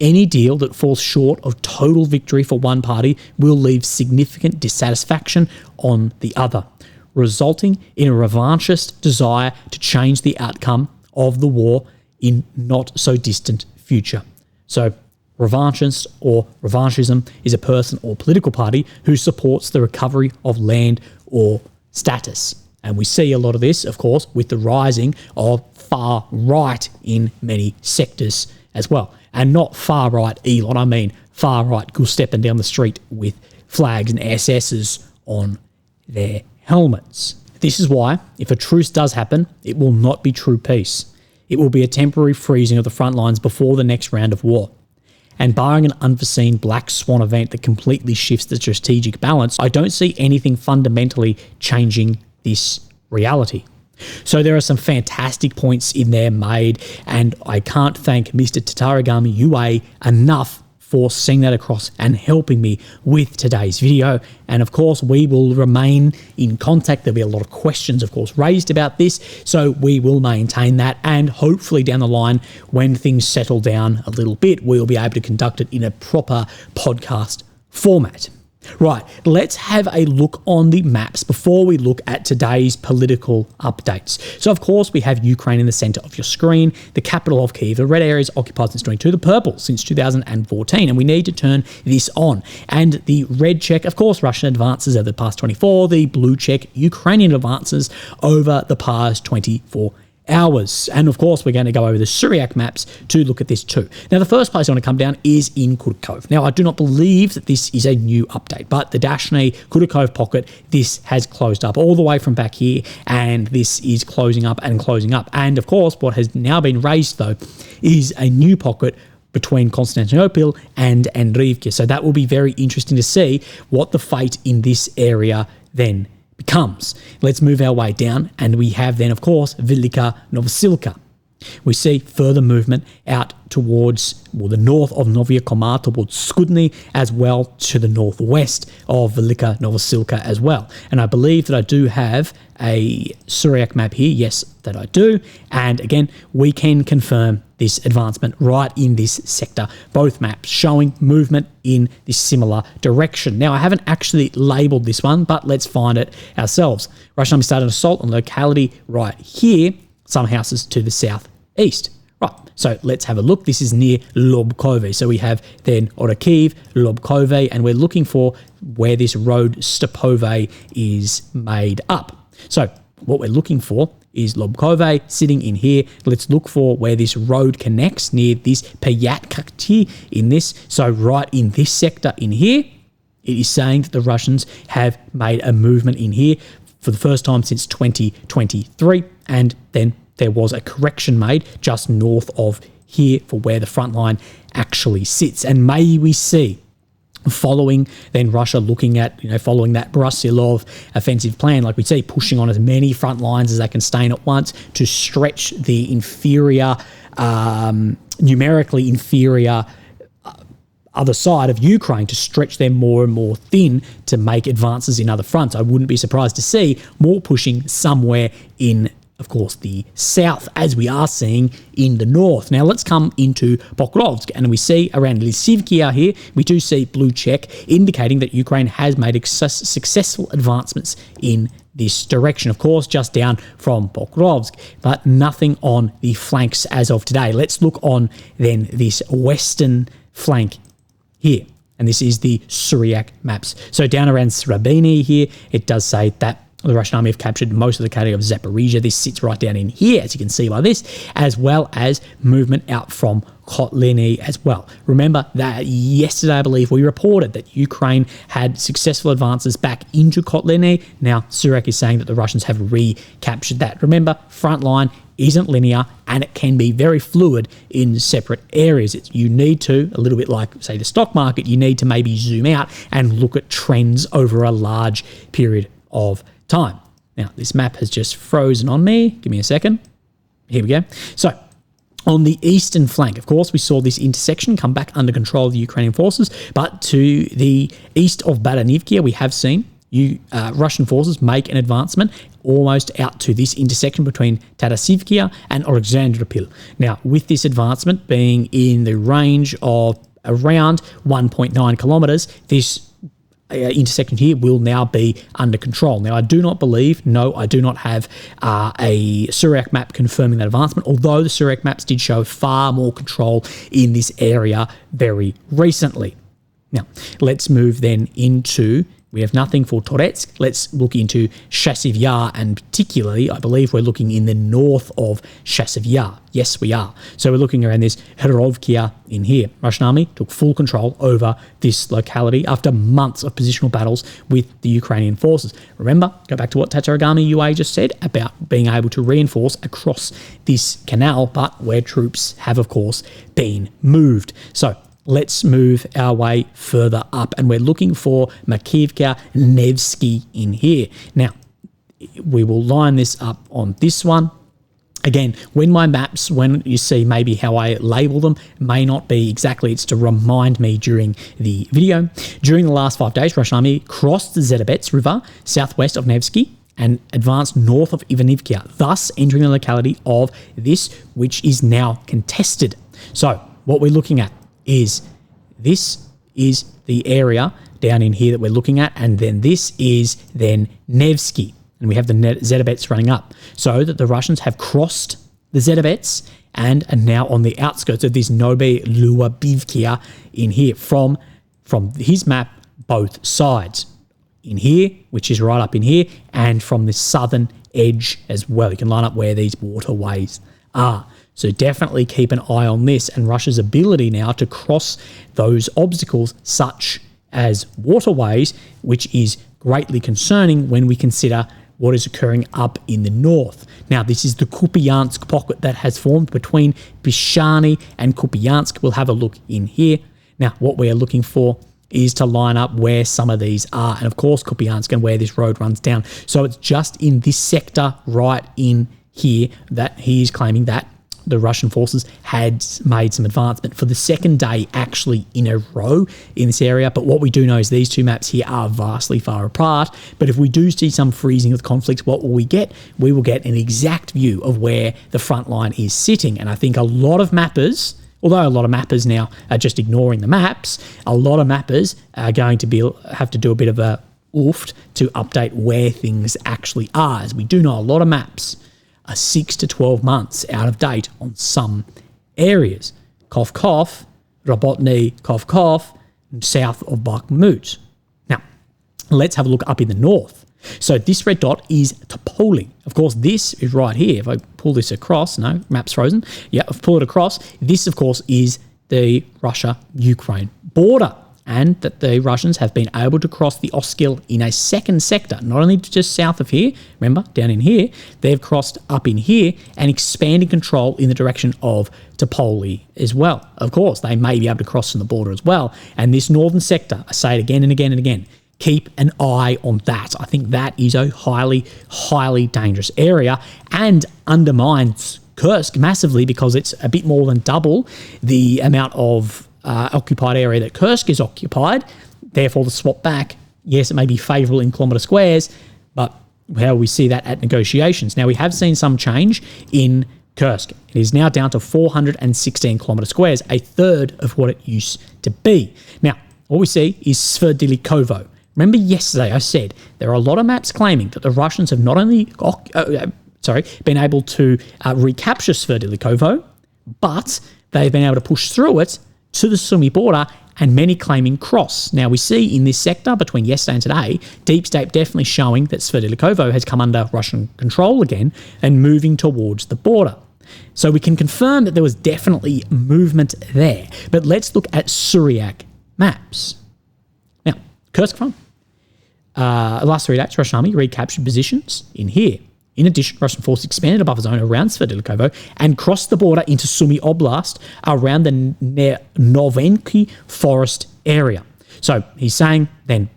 Any deal that falls short of total victory for one party will leave significant dissatisfaction on the other, resulting in a revanchist desire to change the outcome of the war in not so distant future. So, revanchist or revanchism is a person or political party who supports the recovery of land or status. And we see a lot of this, of course, with the rising of far right in many sectors as well. And not far right Elon, I mean far right go stepping down the street with flags and SS's on their helmets. This is why, if a truce does happen, it will not be true peace. It will be a temporary freezing of the front lines before the next round of war. And barring an unforeseen black swan event that completely shifts the strategic balance, I don't see anything fundamentally changing this reality. So there are some fantastic points in there made, and I can't thank Mr. Tatarigami UA enough for seeing that across and helping me with today's video. And of course, we will remain in contact. There'll be a lot of questions, of course, raised about this, so we will maintain that, and hopefully down the line, when things settle down a little bit, we'll be able to conduct it in a proper podcast format. Right, let's have a look on the maps before we look at today's political updates. So, of course, we have Ukraine in the center of your screen, the capital of Kyiv, the red areas occupied since 2022, the purple since 2014, and we need to turn this on. And the red check, of course, Russian advances over the past 24, the blue check, Ukrainian advances over the past 24 hours. And of course, we're going to go over the Syriac maps to look at this too. Now, the first place I want to come down is in Kursk. Now, I do not believe that this is a new update, but the Dashny Kursk pocket, this has closed up all the way from back here, and this is closing up and closing up. And of course, what has now been raised, though, is a new pocket between Constantinople and Andriivka. So that will be very interesting to see what the fate in this area then becomes. Let's move our way down, and we have then, of course, Velyka Novosilka. We see further movement out towards the north of Novaya Komar, towards Skudny, as well to the northwest of Velyka Novosilka as well. And I believe that I do have a Syriac map here. Yes, that I do. And again, we can confirm this advancement right in this sector. Both maps showing movement in this similar direction. Now, I haven't actually labelled this one, but let's find it ourselves. Russian Army started an assault on locality right here, some houses to the southeast. Right, so let's have a look. This is near Lobkove. So we have then Orakiv, Lobkove, and we're looking for where this road Stepove is made up. So what we're looking for is Lobkove sitting in here. Let's look for where this road connects near this Payatkakti in this. So right in this sector in here, it is saying that the Russians have made a movement in here for the first time since 2023. And then there was a correction made just north of here for where the front line actually sits. And may we see, following then Russia looking at, following that Brusilov offensive plan, like we see, pushing on as many front lines as they can stay in at once to stretch the inferior, numerically inferior other side of Ukraine, to stretch them more and more thin to make advances in other fronts. I wouldn't be surprised to see more pushing somewhere in, of course, the south, as we are seeing in the north. Now, let's come into Pokrovsk, and we see around Lysivkia here, we do see blue check, indicating that Ukraine has made successful advancements in this direction. Of course, just down from Pokrovsk, but nothing on the flanks as of today. Let's look on then this western flank here. And this is the Syriac maps. So down around Srabini here, it does say that the Russian army have captured most of the category of Zaporizhia. This sits right down in here, as you can see by this, as well as movement out from Kotliny as well. Remember that yesterday, I believe, we reported that Ukraine had successful advances back into Kotliny. Now, Syriac is saying that the Russians have recaptured that. Remember, front line isn't linear, and it can be very fluid in separate areas. You need to, a little bit like, say, the stock market, you need to maybe zoom out and look at trends over a large period of time. Now, this map has just frozen on me. Give me a second. Here we go. So, on the eastern flank, of course, we saw this intersection come back under control of the Ukrainian forces, but to the east of Baranivkia, we have seen Russian forces make an advancement almost out to this intersection between Tatarigami and Alexandropil. Now, with this advancement being in the range of around 1.9 kilometers, this intersection here will now be under control. Now, I do not believe, no, I do not have a Syriac map confirming that advancement, although the Syriac maps did show far more control in this area very recently. Now, let's move then into, we have nothing for Toretsk. Let's look into Chasiv Yar, and particularly, I believe we're looking in the north of Chasiv Yar. Yes, we are. So we're looking around this Herovkia in here. Russian army took full control over this locality after months of positional battles with the Ukrainian forces. Remember, go back to what Tatarigami UA just said about being able to reinforce across this canal, but where troops have, of course, been moved. So let's move our way further up, and we're looking for Makivka Nevsky in here. Now, we will line this up on this one. Again, when my maps, when you see maybe how I label them, may not be exactly, it's to remind me during the video. During the last 5 days, Russian army crossed the Zedabets River southwest of Nevsky and advanced north of Ivanivka, thus entering the locality of this, which is now contested. So what we're looking at is, this is the area down in here that we're looking at, and then this is then Nevsky, and we have the Zedebets running up, so that the Russians have crossed the Zedebets and are now on the outskirts of this Nobe Luabivkia in here from his map, both sides. In here, which is right up in here, and from the southern edge as well. You can line up where these waterways are. So definitely keep an eye on this and Russia's ability now to cross those obstacles such as waterways, which is greatly concerning when we consider what is occurring up in the north. Now, this is the Kupiansk pocket that has formed between Pishani and Kupiansk. We'll have a look in here. Now, what we are looking for is to line up where some of these are, and of course Kupiansk and where this road runs down. So it's just in this sector right in here that he is claiming that the Russian forces had made some advancement for the second day actually in a row in this area. But what we do know is these two maps here are vastly far apart. But if we do see some freezing of the conflict, what will we get? We will get an exact view of where the front line is sitting. And I think a lot of mappers, although a lot of mappers now are just ignoring the maps, a lot of mappers are going to have to do a bit of a oof to update where things actually are, as we do know a lot of maps are 6 to 12 months out of date on some areas. Cough, cough, Robotny, cough, cough, south of Bakhmut. Now, let's have a look up in the north. So this red dot is Topoli. Of course, this is right here. If I pull this across, no, map's frozen. Yeah, I've pulled it across. This, of course, is the Russia-Ukraine border, and that the Russians have been able to cross the Oskil in a second sector, not only just south of here, remember, down in here, they've crossed up in here and expanding control in the direction of Topoli as well. Of course, they may be able to cross from the border as well. And this northern sector, I say it again and again and again, keep an eye on that. I think that is a highly, highly dangerous area and undermines Kursk massively because it's a bit more than double the amount of occupied area that Kursk is occupied. Therefore, the swap back, yes, it may be favourable in kilometre squares, but how we see that at negotiations. Now, we have seen some change in Kursk. It is now down to 416 kilometre squares, a third of what it used to be. Now, what we see is Sverdlikovo. Remember yesterday I said there are a lot of maps claiming that the Russians have not only been able to recapture Sverdlikovo, but they've been able to push through it to the Sumy border, and many claiming cross. Now, we see in this sector between yesterday and today, Deep State definitely showing that Sverdlikovo has come under Russian control again and moving towards the border. So we can confirm that there was definitely movement there. But let's look at Suryak maps. Now, Kursk front. Last 3 days, Russian army recaptured positions in here. In addition, Russian forces expanded a buffer zone around Sverdlikovo and crossed the border into Sumy Oblast around the Novenky forest area. So he's saying then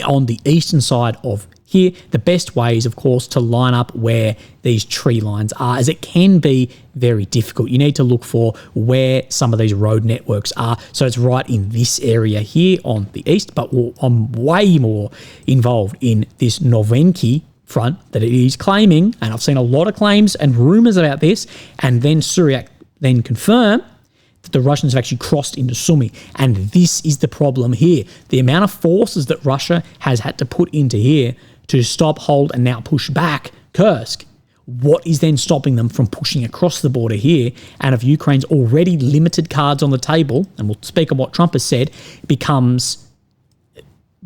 on the eastern side of here, the best way is, of course, to line up where these tree lines are, as it can be very difficult. You need to look for where some of these road networks are. So it's right in this area here on the east, but I'm way more involved in this Novenky front that it is claiming, and I've seen a lot of claims and rumours about this, and then Suryak then confirm that the Russians have actually crossed into Sumy. And this is the problem here. The amount of forces that Russia has had to put into here to stop, hold, and now push back Kursk. What is then stopping them from pushing across the border here? And if Ukraine's already limited cards on the table, and we'll speak on what Trump has said, becomes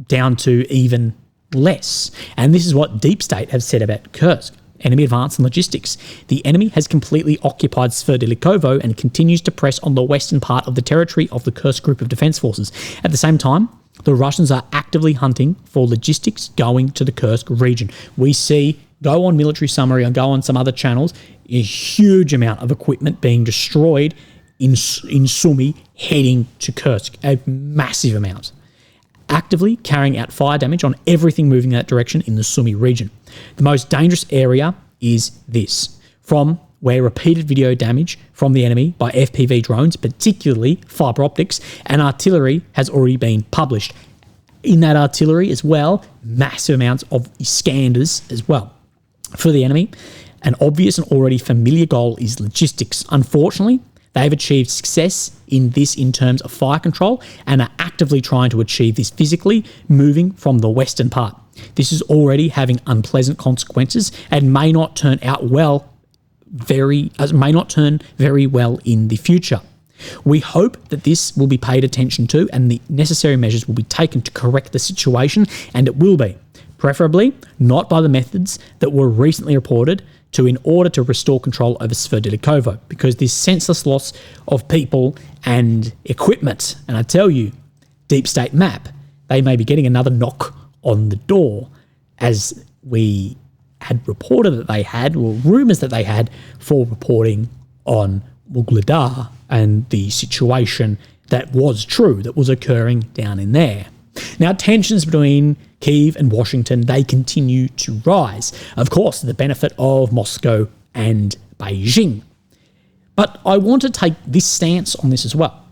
down to even less. And this is what Deep State have said about Kursk. Enemy advance and logistics. The enemy has completely occupied Sverdlikovo and continues to press on the western part of the territory of the Kursk group of defence forces. At the same time, the Russians are actively hunting for logistics going to the Kursk region. We see, go on Military Summary and go on some other channels, a huge amount of equipment being destroyed in Sumy heading to Kursk, a massive amount. Actively carrying out fire damage on everything moving in that direction in the Sumy region. The most dangerous area is this, from where repeated video damage from the enemy by FPV drones, particularly fibre optics, and artillery has already been published. In that artillery as well, massive amounts of Iskanders as well. For the enemy, an obvious and already familiar goal is logistics. Unfortunately, They've achieved success in this in terms of fire control and are actively trying to achieve this physically, moving from the western part. This is already having unpleasant consequences and may not turn very well in the future. We hope that this will be paid attention to and the necessary measures will be taken to correct the situation, and it will be, preferably not by the methods that were recently reported in order to restore control over Sverdlikovo, because this senseless loss of people and equipment, and I tell you, Deep State Map, they may be getting another knock on the door, as we had reported that they had, or rumours that they had, for reporting on Mughladar and the situation that was true, that was occurring down in there. Now, tensions between Kyiv and Washington, they continue to rise, of course, to the benefit of Moscow and Beijing. But I want to take this stance on this as well.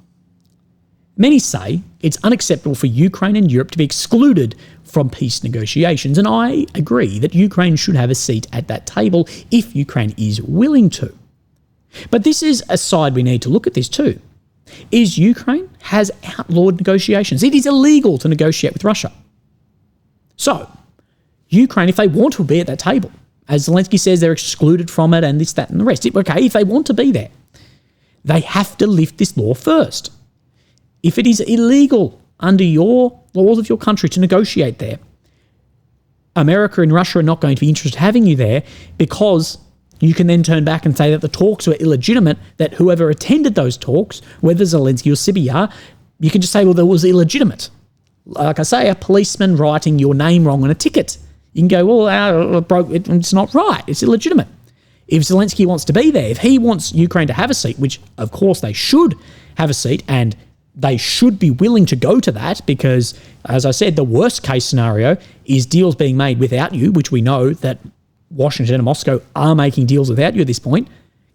Many say it's unacceptable for Ukraine and Europe to be excluded from peace negotiations, and I agree that Ukraine should have a seat at that table if Ukraine is willing to. But this is a side we need to look at this too. Is Ukraine has outlawed negotiations. It is illegal to negotiate with Russia. So, Ukraine, if they want to be at that table, as Zelensky says, they're excluded from it and this, that and the rest. Okay, if they want to be there, they have to lift this law first. If it is illegal under your laws of your country to negotiate there, America and Russia are not going to be interested in having you there, because you can then turn back and say that the talks were illegitimate, that whoever attended those talks, whether Zelensky or Sybiha, you can just say, well, that was illegitimate. Like I say, a policeman writing your name wrong on a ticket. You can go, well, it's not right. It's illegitimate. If Zelensky wants to be there, if he wants Ukraine to have a seat, which of course they should have a seat, and they should be willing to go to that, because, as I said, the worst case scenario is deals being made without you, which we know that Washington and Moscow are making deals without you at this point.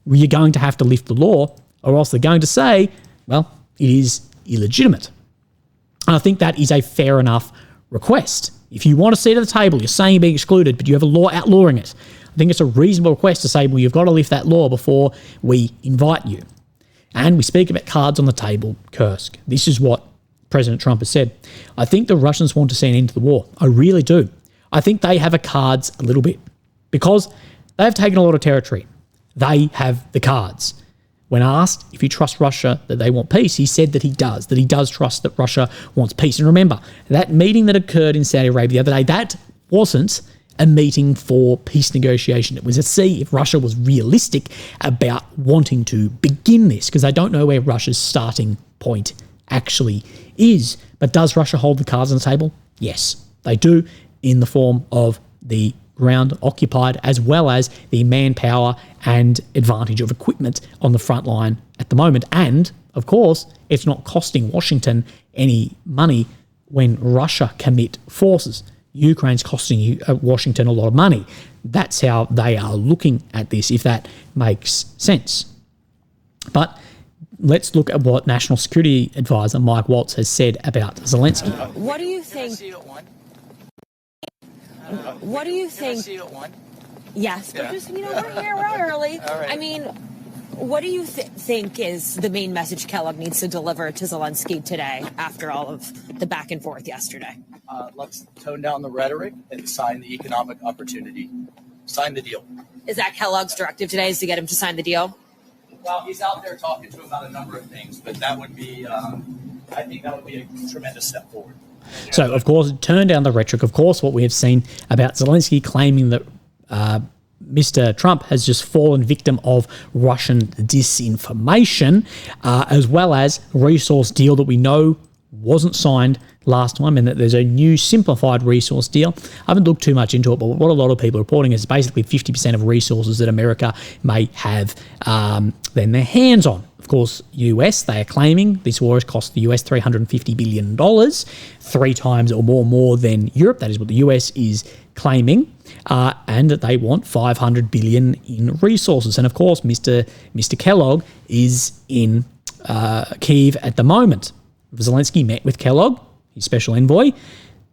You're going to have to lift the law, or else they're going to say, well, it is illegitimate. And I think that is a fair enough request. If you want a seat at the table, you're saying you're being excluded, but you have a law outlawing it. I think it's a reasonable request to say, well, you've got to lift that law before we invite you. And we speak about cards on the table, Kursk. This is what President Trump has said. I think the Russians want to see an end to the war. I really do. I think they have a cards a little bit, because they've taken a lot of territory. They have the cards. When asked if he trusts Russia that they want peace, he said that he does trust that Russia wants peace. And remember, that meeting that occurred in Saudi Arabia the other day, that wasn't a meeting for peace negotiation. It was to see if Russia was realistic about wanting to begin this, because they don't know where Russia's starting point actually is. But does Russia hold the cards on the table? Yes, they do, in the form of the ground occupied, as well as the manpower and advantage of equipment on the front line at the moment. And, of course, it's not costing Washington any money when Russia commit forces. Ukraine's costing Washington a lot of money. That's how they are looking at this, if that makes sense. But let's look at what National Security Advisor Mike Waltz has said about Zelensky. What do you think? What do you think? Yes, but just, we're here, we're early. Right. I mean, what do you think is the main message Kellogg needs to deliver to Zelensky today after all of the back and forth yesterday? Let's tone down the rhetoric and sign the economic opportunity. Sign the deal. Is that Kellogg's directive today, is to get him to sign the deal? Well, he's out there talking to him about a number of things, but that would be, I think that would be a tremendous step forward. So, of course, turn down the rhetoric. Of course, what we have seen about Zelensky claiming that Mr. Trump has just fallen victim of Russian disinformation, as well as a resource deal that we know wasn't signed last time, and that there's a new simplified resource deal. I haven't looked too much into it, but what a lot of people are reporting is basically 50% of resources that America may have then their hands on. Of course, US, they are claiming this war has cost the US $350 billion, 3 times or more than Europe. That is what the US is claiming, and that they want $500 billion in resources. And of course, Mr. Kellogg is in Kyiv at the moment. Zelensky met with Kellogg, his special envoy,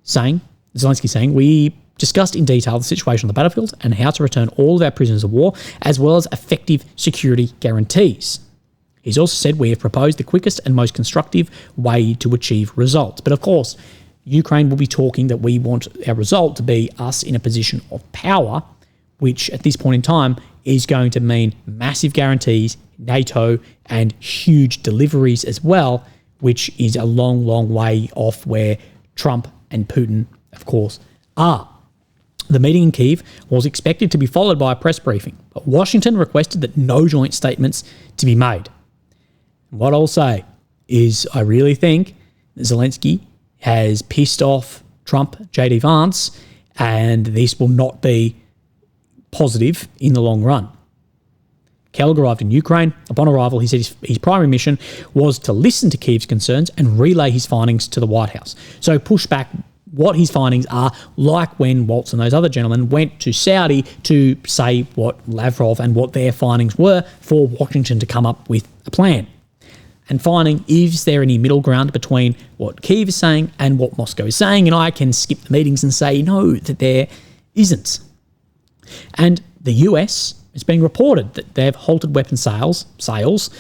Zelensky saying, we discussed in detail the situation on the battlefield and how to return all of our prisoners of war, as well as effective security guarantees. He's also said, we have proposed the quickest and most constructive way to achieve results. But of course, Ukraine will be talking that we want our result to be us in a position of power, which at this point in time is going to mean massive guarantees, NATO, and huge deliveries as well, which is a long, long way off where Trump and Putin, of course, are. The meeting in Kyiv was expected to be followed by a press briefing, but Washington requested that no joint statements to be made. What I'll say is I really think Zelensky has pissed off Trump, JD Vance, and this will not be positive in the long run. Kelleg arrived in Ukraine. Upon arrival, he said his primary mission was to listen to Kyiv's concerns and relay his findings to the White House. So push back what his findings are, like when Waltz and those other gentlemen went to Saudi to say what Lavrov and what their findings were for Washington to come up with a plan. And finding, is there any middle ground between what Kyiv is saying and what Moscow is saying? And I can skip the meetings and say, no, that there isn't. And the US, it's been reported that they've halted weapon sales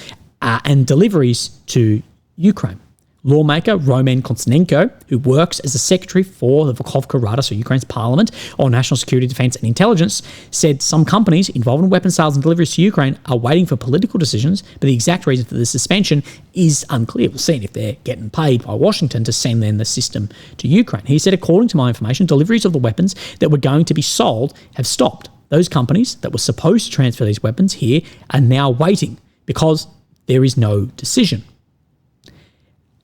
and deliveries to Ukraine. Lawmaker Roman Konstanenko, who works as a secretary for the Verkhovna Rada, so Ukraine's parliament, on national security, defense and intelligence, said some companies involved in weapon sales and deliveries to Ukraine are waiting for political decisions, but the exact reason for the suspension is unclear. We'll see if they're getting paid by Washington to send then the system to Ukraine. He said, according to my information, deliveries of the weapons that were going to be sold have stopped. Those companies that were supposed to transfer these weapons here are now waiting because there is no decision.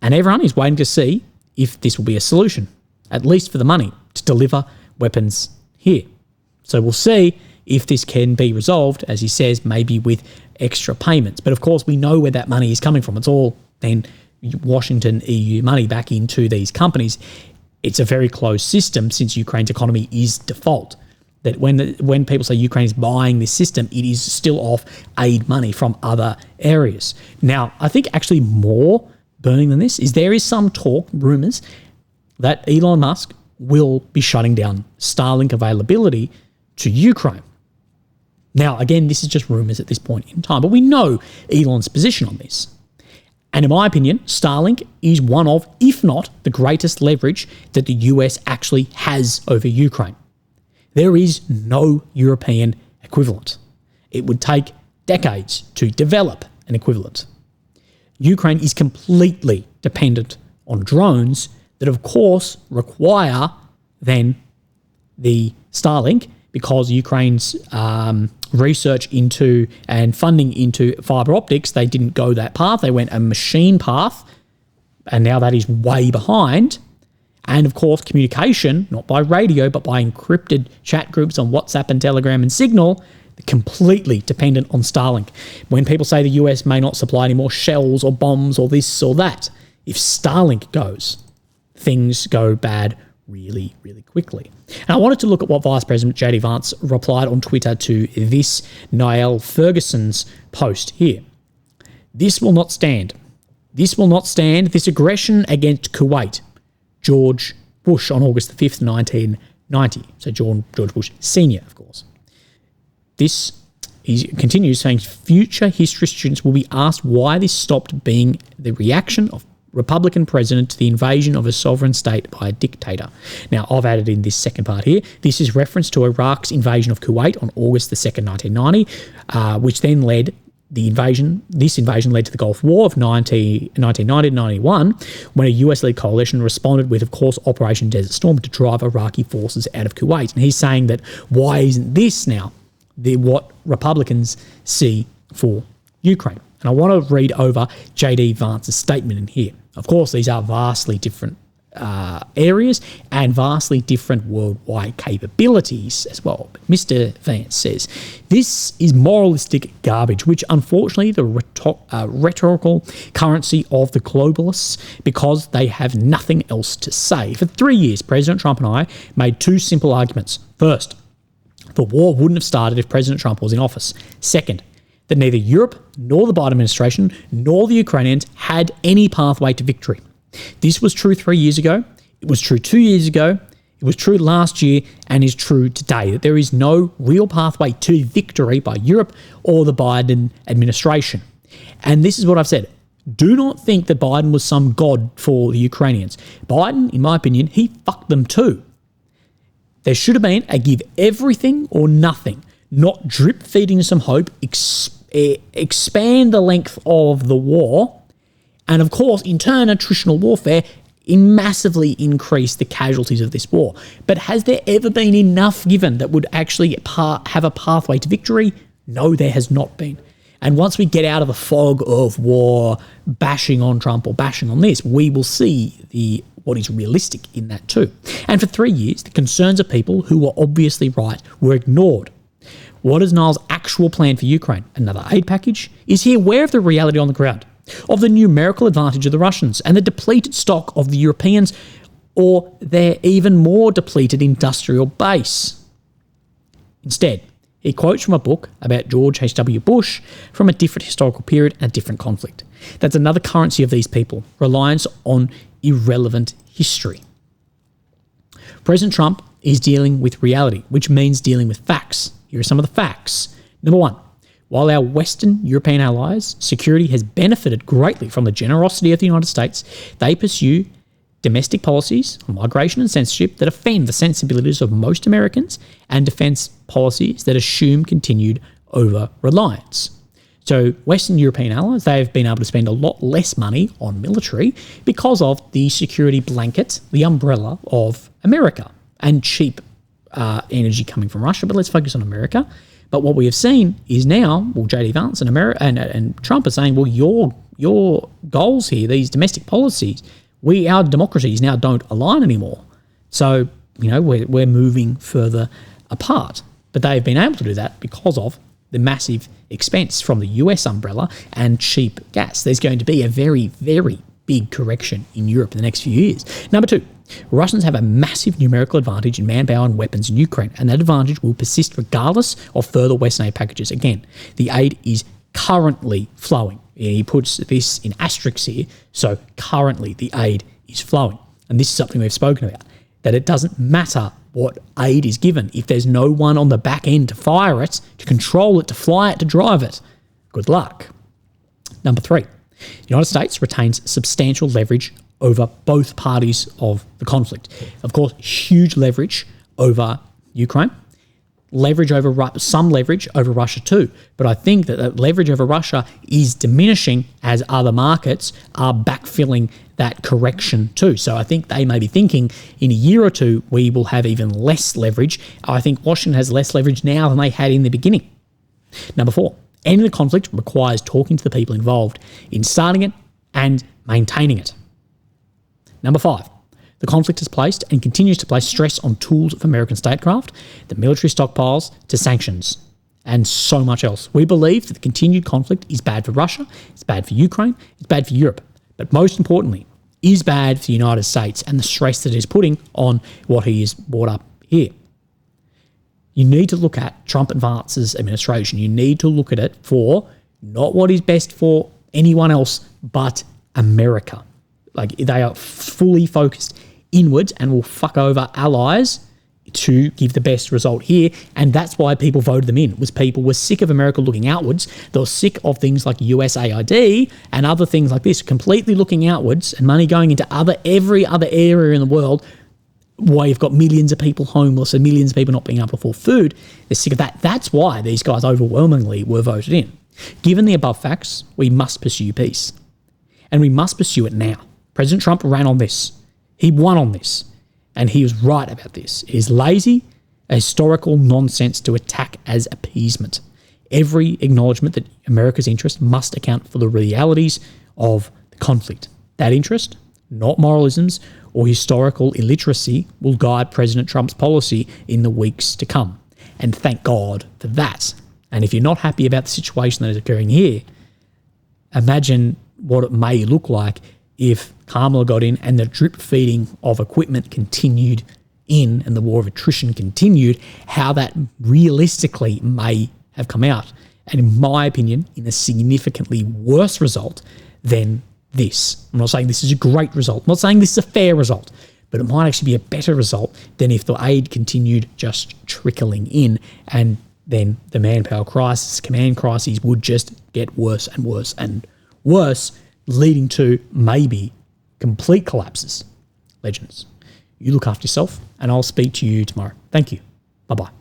And everyone is waiting to see if this will be a solution, at least for the money, to deliver weapons here. So we'll see if this can be resolved, as he says, maybe with extra payments. But of course, we know where that money is coming from. It's all then Washington EU money back into these companies. It's a very closed system since Ukraine's economy is default. That when people say Ukraine is buying this system, it is still off aid money from other areas. Now, I think actually more burning than this is there is some talk, rumours, that Elon Musk will be shutting down Starlink availability to Ukraine. Now, again, this is just rumours at this point in time, but we know Elon's position on this. And in my opinion, Starlink is one of, if not the greatest leverage that the US actually has over Ukraine. There is no European equivalent. It would take decades to develop an equivalent. Ukraine is completely dependent on drones that, of course, require then the Starlink because Ukraine's research into and funding into fibre optics, they didn't go that path. They went a machine path, and now that is way behind. And, of course, communication, not by radio, but by encrypted chat groups on WhatsApp and Telegram and Signal, completely dependent on Starlink. When people say the US may not supply any more shells or bombs or this or that, if Starlink goes, things go bad really, really quickly. And I wanted to look at what Vice President JD Vance replied on Twitter to this Niall Ferguson's post here. This will not stand. This will not stand. This aggression against Kuwait. George Bush on August the 5th, 1990. So George Bush Sr., of course. This, he continues saying, future history students will be asked why this stopped being the reaction of Republican president to the invasion of a sovereign state by a dictator. Now, I've added in this second part here. This is reference to Iraq's invasion of Kuwait on August the 2nd, 1990, which then led the invasion. This invasion led to the Gulf War of 1990-91, when a US-led coalition responded with, of course, Operation Desert Storm to drive Iraqi forces out of Kuwait. And he's saying that why isn't this now what Republicans see for Ukraine? And I want to read over JD Vance's statement in here. Of course, these are vastly different areas and vastly different worldwide capabilities as well. But Mr. Vance says, this is moralistic garbage, which unfortunately the rhetorical currency of the globalists, because they have nothing else to say. For 3 years, President Trump and I made two simple arguments. First, the war wouldn't have started if President Trump was in office. Second, that neither Europe nor the Biden administration nor the Ukrainians had any pathway to victory. This was true 3 years ago. It was true 2 years ago. It was true last year and is true today, that there is no real pathway to victory by Europe or the Biden administration. And this is what I've said. Do not think that Biden was some god for the Ukrainians. Biden, in my opinion, he fucked them too. There should have been a give everything or nothing, not drip feeding some hope, expand the length of the war, and of course, in turn, attritional warfare massively increase the casualties of this war. But has there ever been enough given that would actually have a pathway to victory? No, there has not been. And once we get out of the fog of war, bashing on Trump or bashing on this, we will see what is realistic in that too. And for 3 years, the concerns of people who were obviously right were ignored. What is Niall's actual plan for Ukraine? Another aid package? Is he aware of the reality on the ground? Of the numerical advantage of the Russians and the depleted stock of the Europeans, or their even more depleted industrial base? Instead, he quotes from a book about George H.W. Bush from a different historical period and a different conflict. That's another currency of these people, reliance on irrelevant history. President Trump is dealing with reality, which means dealing with facts. Here are some of the facts. Number one, while our Western European allies' security has benefited greatly from the generosity of the United States, they pursue domestic policies on migration and censorship that offend the sensibilities of most Americans and defence policies that assume continued over-reliance. So Western European allies, they have been able to spend a lot less money on military because of the security blanket, the umbrella of America, and cheap energy coming from Russia. But let's focus on America. But what we have seen is now, well, J.D. Vance and Trump are saying, well, your goals here, these domestic policies, our democracies now don't align anymore. So, we're moving further apart. But they've been able to do that because of the massive expense from the US umbrella and cheap gas. There's going to be a very, very big correction in Europe in the next few years. Number two, Russians have a massive numerical advantage in manpower and weapons in Ukraine, and that advantage will persist regardless of further Western aid packages. Again, the aid is currently flowing. He puts this in asterisks here, so currently the aid is flowing. And this is something we've spoken about, that it doesn't matter what aid is given if there's no one on the back end to fire it, to control it, to fly it, to drive it. Good luck. Number three, the United States retains substantial leverage over both parties of the conflict. Of course, huge leverage over Ukraine, some leverage over Russia too. But I think that leverage over Russia is diminishing as other markets are backfilling that correction too. So I think they may be thinking in a year or two, we will have even less leverage. I think Washington has less leverage now than they had in the beginning. Number four, ending the conflict requires talking to the people involved in starting it and maintaining it. Number five, the conflict has placed and continues to place stress on tools of American statecraft, the military stockpiles, to sanctions, and so much else. We believe that the continued conflict is bad for Russia, it's bad for Ukraine, it's bad for Europe, but most importantly, is bad for the United States and the stress that it is putting on what he has brought up here. You need to look at Trump and Vance's administration. You need to look at it for not what is best for anyone else, but America. Like, they are fully focused inwards and will fuck over allies to give the best result here. And that's why people voted them in, was people were sick of America looking outwards. They were sick of things like USAID and other things like this, completely looking outwards and money going into every other area in the world why you've got millions of people homeless and millions of people not being able to afford food. They're sick of that. That's why these guys overwhelmingly were voted in. Given the above facts, we must pursue peace. And we must pursue it now. President Trump ran on this. He won on this. And he was right about this. It is lazy, historical nonsense to attack as appeasement. Every acknowledgement that America's interest must account for the realities of the conflict. That interest, not moralisms or historical illiteracy, will guide President Trump's policy in the weeks to come. And thank God for that. And if you're not happy about the situation that is occurring here, imagine what it may look like if Kamala got in and the drip feeding of equipment continued in and the war of attrition continued, how that realistically may have come out. And in my opinion, in a significantly worse result than this. I'm not saying this is a great result. I'm not saying this is a fair result, but it might actually be a better result than if the aid continued just trickling in and then the manpower crisis, command crises would just get worse and worse and worse, leading to maybe complete collapses. Legends, you look after yourself, and I'll speak to you tomorrow. Thank you. Bye-bye.